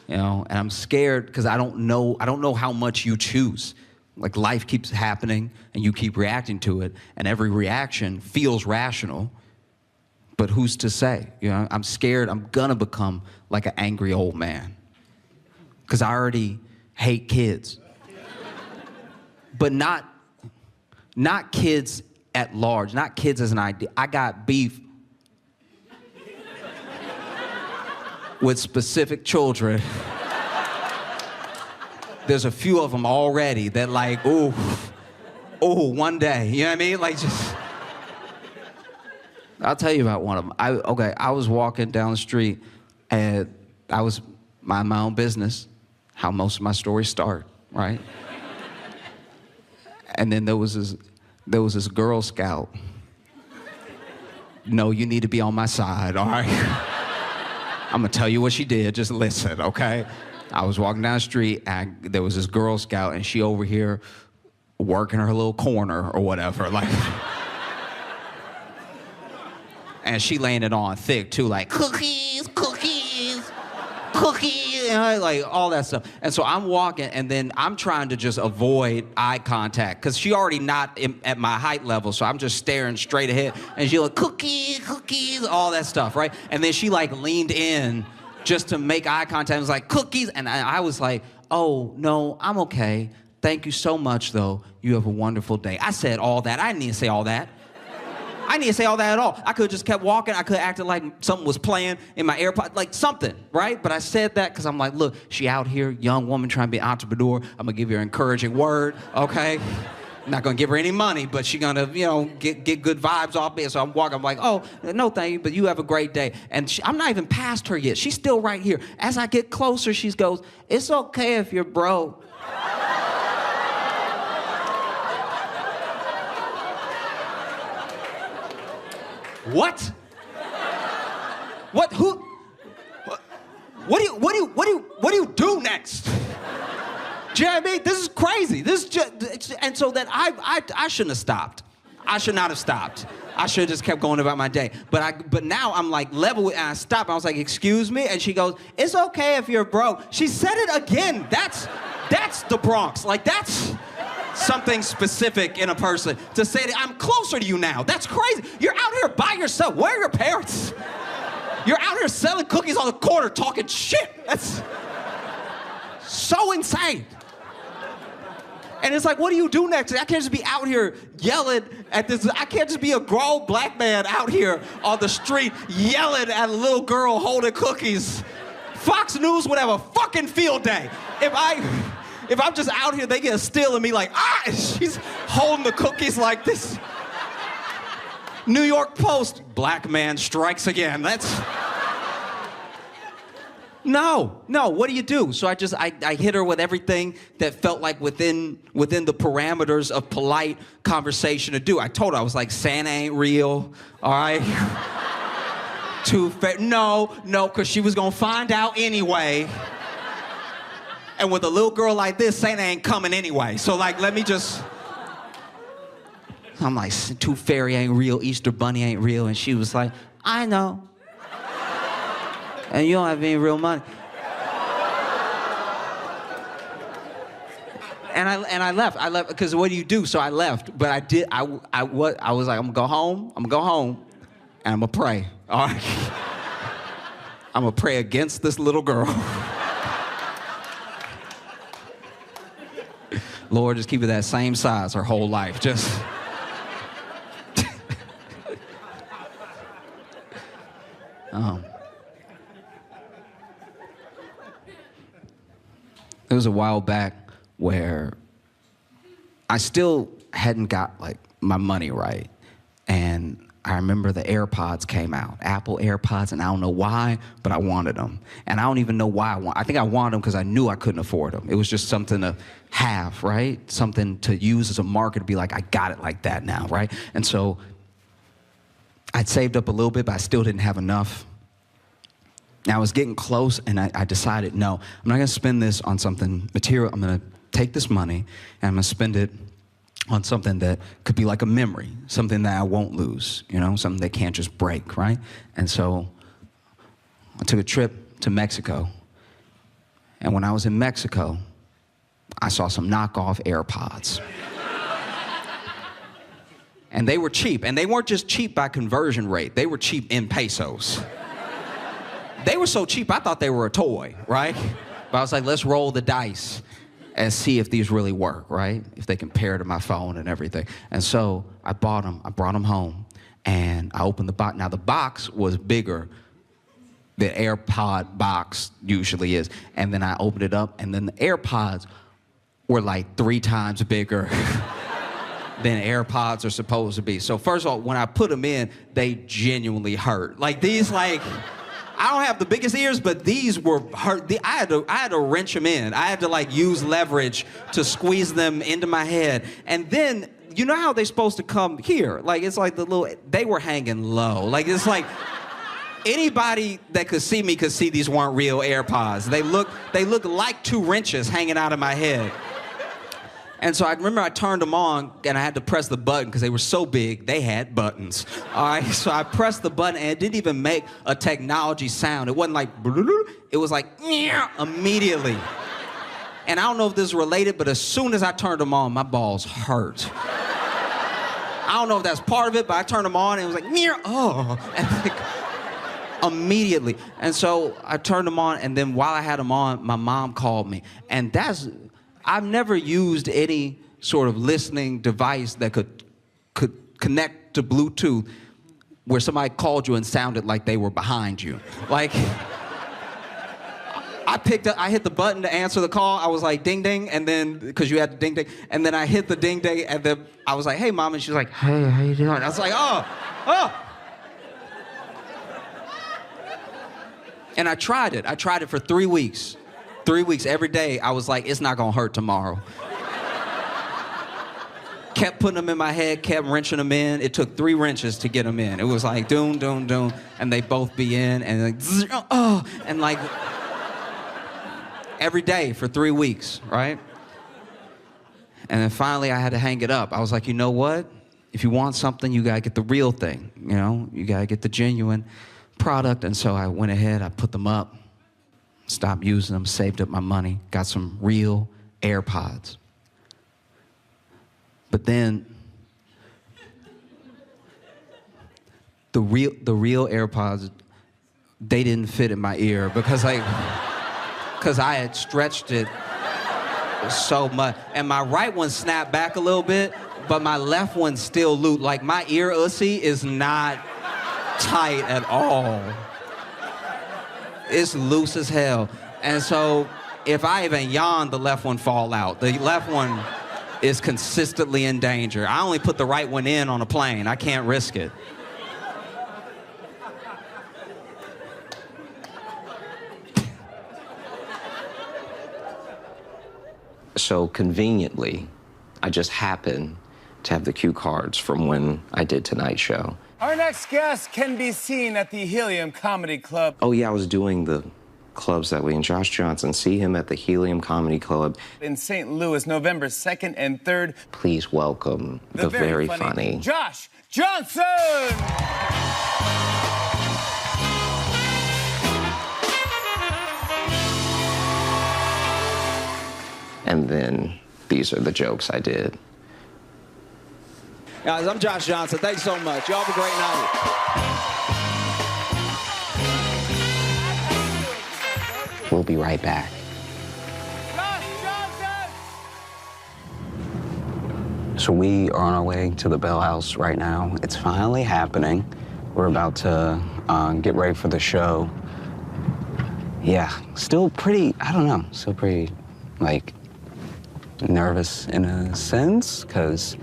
And I'm scared because I don't know how much you choose. Like, life keeps happening and you keep reacting to it, and every reaction feels rational, but who's to say? I'm scared I'm gonna become like an angry old man because I already hate kids. But not kids at large, not kids as an idea. I got beef with specific children. There's a few of them already that like, one day, you know what I mean? Like, just, I'll tell you about one of them. I was walking down the street and I was minding my own business, how most of my stories start, right? And then there was this Girl Scout. No, you need to be on my side, all right? I'm gonna tell you what she did, just listen, okay? I was walking down the street and there was this Girl Scout and she over here working her little corner or whatever, like. And she laying it on thick too, like cookies, like all that stuff. And so I'm walking and then I'm trying to just avoid eye contact because she already not at my height level, so I'm just staring straight ahead. And she like, cookies, all that stuff, right? And then she like leaned in just to make eye contact and was like, cookies. And I was like, oh, no, I'm okay. Thank you so much, though. You have a wonderful day. I said all that. I didn't need to say all that. I didn't say all that at all. I could have just kept walking. I could have acted like something was playing in my AirPod, like something, right? But I said that because I'm like, look, she out here, young woman trying to be an entrepreneur. I'm gonna give her an encouraging word, okay? I'm not gonna give her any money, but she's gonna, get good vibes off me. So I'm walking, I'm like, oh, no thank you, but you have a great day. And I'm not even past her yet. She's still right here. As I get closer, she goes, it's okay if you're broke. What? What? Who? What do you do next? Do you know what I mean? This is crazy. This is just, and so then I shouldn't have stopped. I should not have stopped. I should have just kept going about my day. But now I'm like level with, and I stopped. I was like, excuse me, and she goes, it's okay if you're broke. She said it again. That's the Bronx. Like that's something specific in a person to say that I'm closer to you now. That's crazy. You're out here by yourself. Where are your parents? You're out here selling cookies on the corner talking shit. That's so insane. And it's like, what do you do next? I can't just be out here yelling at this. I can't just be a grown black man out here on the street yelling at a little girl holding cookies. Fox News would have a fucking field day. If I'm just out here, they get a still of me like, and she's holding the cookies like this. New York Post, black man strikes again. That's... No, what do you do? So I hit her with everything that felt like within the parameters of polite conversation to do. I told her, I was like, Santa ain't real, all right? No, because she was gonna find out anyway. And with a little girl like this, Santa ain't coming anyway. So like, let me just... I'm like, Tooth Fairy ain't real, Easter Bunny ain't real. And she was like, I know. And you don't have any real money. And I left. I left because what do you do? So I left. But I was like, I'm gonna go home, and I'm gonna pray. All right. I'm gonna pray against this little girl. Lord, just keep it that same size her whole life. Just. It was a while back where I still hadn't got like my money right. And I remember the AirPods came out, Apple AirPods, and I don't know why, but I wanted them. And I don't even know why I think I wanted them because I knew I couldn't afford them. It was just something to have, right? Something to use as a marker to be like, I got it like that now, right? And so I'd saved up a little bit, but I still didn't have enough. Now I was getting close, and I decided, no, I'm not gonna spend this on something material. I'm gonna take this money, and I'm gonna spend it on something that could be like a memory, something that I won't lose, something that can't just break, right? And so I took a trip to Mexico, and when I was in Mexico, I saw some knockoff AirPods. And they were cheap, and they weren't just cheap by conversion rate, they were cheap in pesos. They were so cheap, I thought they were a toy, right? But I was like, let's roll the dice and see if these really work, right? If they compare to my phone and everything. And so I bought them, I brought them home, and I opened the box. Now the box was bigger than AirPod box usually is. And then I opened it up, and then the AirPods were like 3 times bigger than AirPods are supposed to be. So first of all, when I put them in, they genuinely hurt. Like these, I don't have the biggest ears, but these were hurt. I had to wrench them in. I had to use leverage to squeeze them into my head. And then, you know how they're supposed to come here? It's like they were hanging low. It's like anybody that could see me could see these weren't real AirPods. They look like 2 wrenches hanging out of my head. And so I remember I turned them on, and I had to press the button because they were so big, they had buttons. All right, so I pressed the button, and it didn't even make a technology sound. It wasn't like, it was like, immediately. And I don't know if this is related, but as soon as I turned them on, my balls hurt. I don't know if that's part of it, but I turned them on, and it was like, and immediately. And so I turned them on, and then while I had them on, my mom called me. And I've never used any sort of listening device that could connect to Bluetooth where somebody called you and sounded like they were behind you. Like, I hit the button to answer the call. I was like, ding, ding, and then, because you had the ding, ding, and then I hit the ding, ding, and then I was like, hey, Mom, and she's like, hey, how you doing? I was like, oh. And I tried it. I tried it for 3 weeks. 3 weeks, every day, I was like, it's not gonna hurt tomorrow. Kept putting them in my head, kept wrenching them in. It took 3 wrenches to get them in. It was like, doom, doom, doom, and they both be in, and like, and like, every day for 3 weeks, right? And then finally I had to hang it up. I was like, you know what? If you want something, you gotta get the real thing, you know? You gotta get the genuine product. And so I went ahead, I put them up, stopped using them, saved up my money, got some real AirPods. But then the real AirPods, they didn't fit in my ear because I had stretched it so much. And my right one snapped back a little bit, but my left one still loose. Like, my ear ussy is not tight at all. It's loose as hell. And so if I even yawn, the left one fall out. The left one is consistently in danger. I only put the right one in on a plane. I can't risk it. So conveniently, I just happened to have the cue cards from when I did tonight's show. Our next guest can be seen at the Helium Comedy Club. Oh yeah, I was doing the clubs that way. And Josh Johnson, see him at the Helium Comedy Club In St. Louis, November 2nd and 3rd. Please welcome the very funny Josh Johnson! And then these are the jokes I did. Guys, I'm Josh Johnson. Thanks so much. Y'all have a great night. We'll be right back. Josh Johnson! So we are on our way to the Bell House right now. It's finally happening. We're about to get ready for the show. Yeah, still pretty, I don't know, still pretty, like, nervous in a sense, because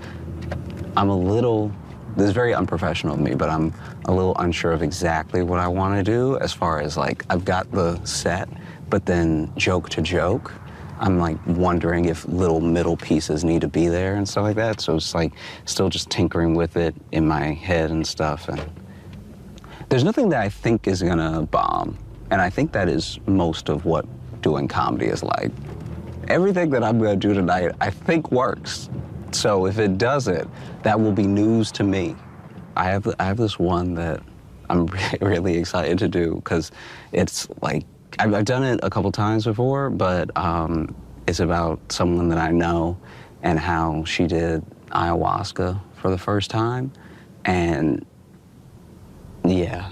I'm a little, this is very unprofessional of me, but I'm a little unsure of exactly what I want to do as far as, like, I've got the set, but then joke to joke, I'm like wondering if little middle pieces need to be there and stuff like that. So it's like still just tinkering with it in my head and stuff. And there's nothing that I think is gonna bomb. And I think that is most of what doing comedy is like. Everything that I'm gonna do tonight, I think works. So if it doesn't, that will be news to me. I have this one that I'm really excited to do because it's like, I've done it a couple times before, but it's about someone that I know and how she did ayahuasca for the first time. And yeah.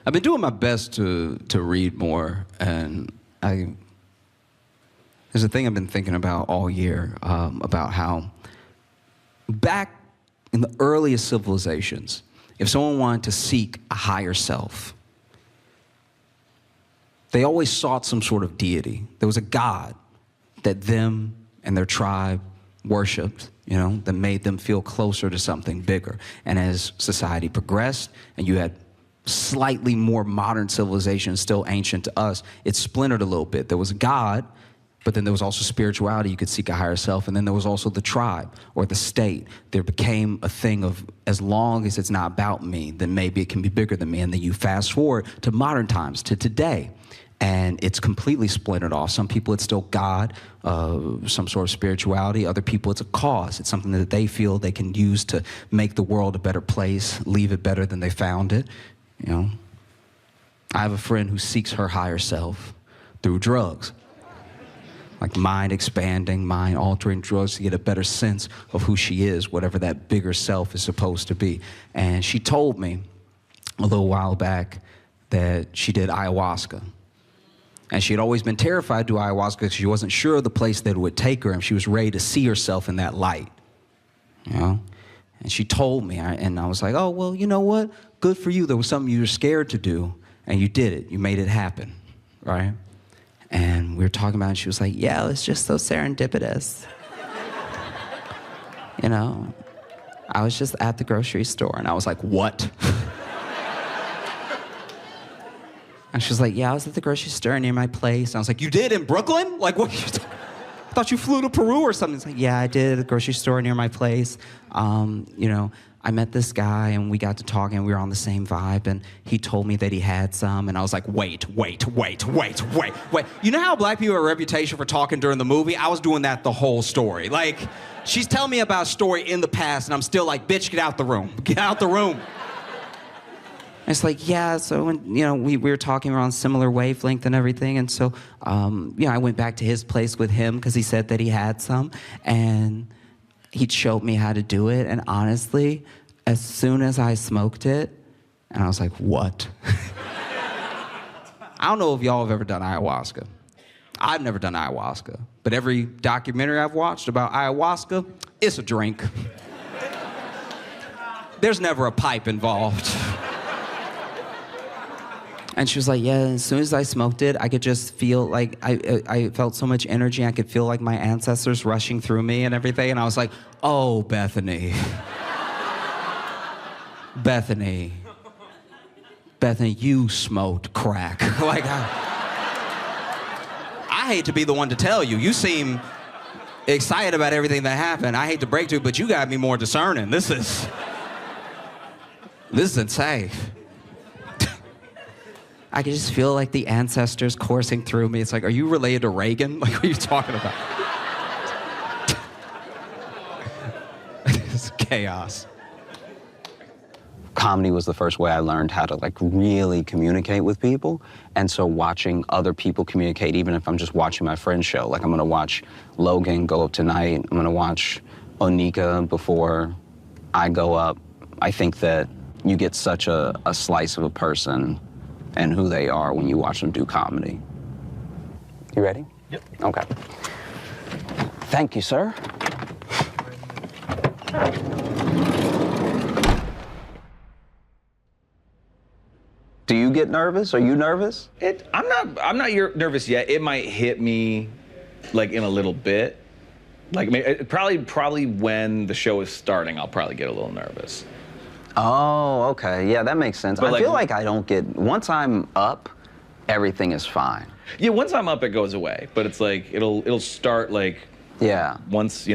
I've been doing my best to read more, and there's a thing I've been thinking about all year, about how back in the earliest civilizations, if someone wanted to seek a higher self, they always sought some sort of deity. There was a god that them and their tribe worshipped, you know, that made them feel closer to something bigger. And as society progressed and you had slightly more modern civilization, still ancient to us, it splintered a little bit. There was a god, but then there was also spirituality. You could seek a higher self. And then there was also the tribe or the state. There became a thing of, as long as it's not about me, then maybe it can be bigger than me. And then you fast forward to modern times, to today, and it's completely splintered off. Some people, it's still God, some sort of spirituality. Other people, it's a cause. It's something that they feel they can use to make the world a better place, leave it better than they found it, you know. I have a friend who seeks her higher self through drugs. Like mind-expanding, mind-altering drugs to get a better sense of who she is, whatever that bigger self is supposed to be. And she told me a little while back that she did ayahuasca. And she had always been terrified to do ayahuasca because she wasn't sure of the place that it would take her, and she was ready to see herself in that light, you know? And she told me, and I was like, oh, well, you know what? Good for you. There was something you were scared to do, and you did it. You made it happen, right? And we were talking about it, and she was like, yeah, it was just so serendipitous. You know, I was just at the grocery store, and I was like, what? And she was like, yeah, I was at the grocery store near my place. And I was like, you did in Brooklyn? Like, what? I thought you flew to Peru or something. It's like, yeah, I did at the grocery store near my place. You know, I met this guy, and we got to talking, and we were on the same vibe, and he told me that he had some, and I was like, wait. You know how black people have a reputation for talking during the movie? I was doing that the whole story. Like, she's telling me about a story in the past, and I'm still like, bitch, get out the room. Get out the room. And it's like, yeah, so when, you know, we were talking, we were on similar wavelength and everything, and so, you know, I went back to his place with him because he said that he had some, and he showed me how to do it, and honestly, as soon as I smoked it, and I was like, what? I don't know if y'all have ever done ayahuasca. I've never done ayahuasca, but every documentary I've watched about ayahuasca, it's a drink. There's never a pipe involved. And she was like, yeah, as soon as I smoked it, I could just feel like, I felt so much energy. I could feel like my ancestors rushing through me and everything. And I was like, oh, Bethany. Bethany, you smoked crack. Like, I hate to be the one to tell you. You seem excited about everything that happened. I hate to break to you, but you got me more discerning. This is insane. I could just feel like the ancestors coursing through me. It's like, are you related to Reagan? Like, what are you talking about? It's chaos. Comedy was the first way I learned how to like really communicate with people. And so watching other people communicate, even if I'm just watching my friend's show, like I'm gonna watch Logan go up tonight, I'm gonna watch Onika before I go up. I think that you get such a slice of a person and who they are when you watch them do comedy. You ready? Yep. Okay. Thank you, sir. Do you get nervous? Are you nervous? I'm not nervous yet. It might hit me like in a little bit. Like probably when the show is starting, I'll probably get a little nervous. Oh, okay. Yeah, that makes sense. But I feel like I don't get, once I'm up, everything is fine. Yeah, once I'm up, it goes away. But it's like, it'll start like, yeah. Once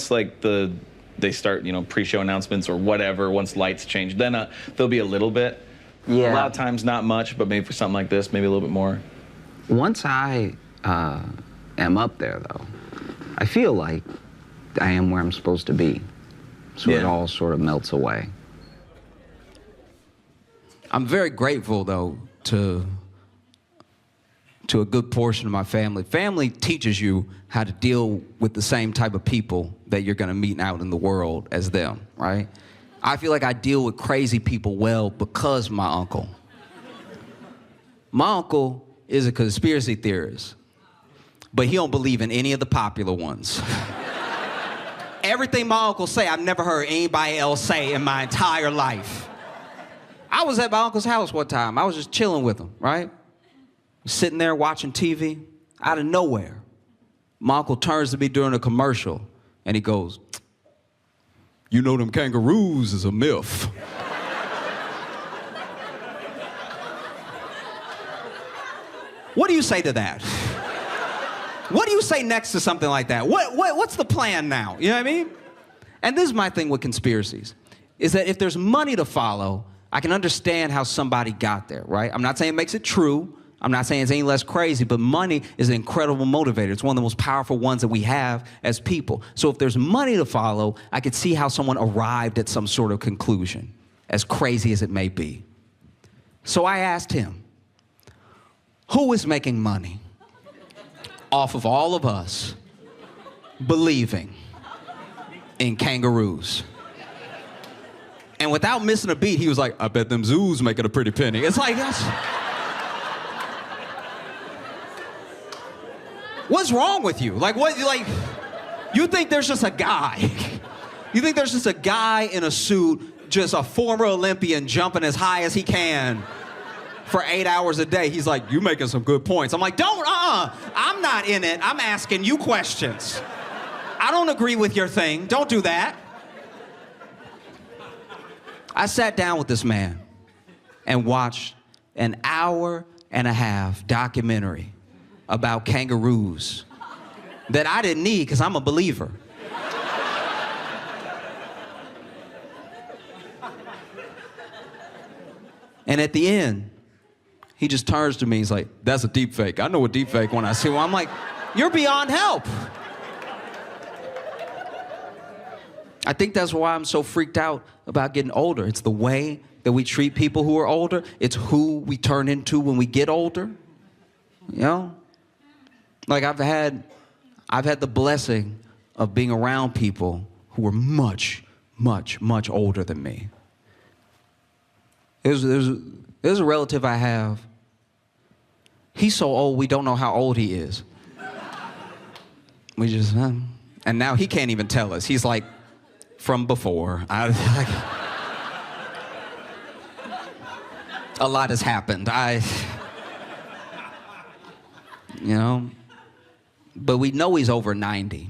like they start, pre-show announcements or whatever, once lights change, then there'll be a little bit. Yeah. A lot of times not much, but maybe for something like this, maybe a little bit more. Once I am up there, though, I feel like I am where I'm supposed to be. So it all sort of melts away. I'm very grateful, though, to a good portion of my family. Family teaches you how to deal with the same type of people that you're going to meet out in the world as them, right? I feel like I deal with crazy people well because my uncle. My uncle is a conspiracy theorist, but he don't believe in any of the popular ones. Everything my uncle say, I've never heard anybody else say in my entire life. I was at my uncle's house one time. I was just chilling with him, right? Sitting there watching TV. Out of nowhere, my uncle turns to me during a commercial, and he goes, "You know them kangaroos is a myth." What do you say to that? What do you say next to something like that? What's the plan now? You know what I mean? And this is my thing with conspiracies, is that if there's money to follow, I can understand how somebody got there, right? I'm not saying it makes it true. I'm not saying it's any less crazy, but money is an incredible motivator. It's one of the most powerful ones that we have as people. So if there's money to follow, I could see how someone arrived at some sort of conclusion, as crazy as it may be. So I asked him, who is making money off of all of us believing in kangaroos? And without missing a beat, he was like, I bet them zoos making a pretty penny. It's like, that's... What's wrong with you? Like, what, like, you think there's just a guy? You think there's just a guy in a suit, just a former Olympian jumping as high as he can for 8 hours a day? He's like, you making some good points. I'm like, don't, I'm not in it. I'm asking you questions. I don't agree with your thing. Don't do that. I sat down with this man and watched an 1.5-hour documentary about kangaroos that I didn't need because I'm a believer. And at the end, he just turns to me. He's like, that's a deep fake. I know a deep fake when I see one. I'm like, you're beyond help. I think that's why I'm so freaked out about getting older. It's the way that we treat people who are older. It's who we turn into when we get older. You know? Like I've had the blessing of being around people who are much, much, much older than me. There's a relative I have. He's so old, we don't know how old he is. We just, and now he can't even tell us. He's like, from before. A lot has happened. You know, but we know he's over 90.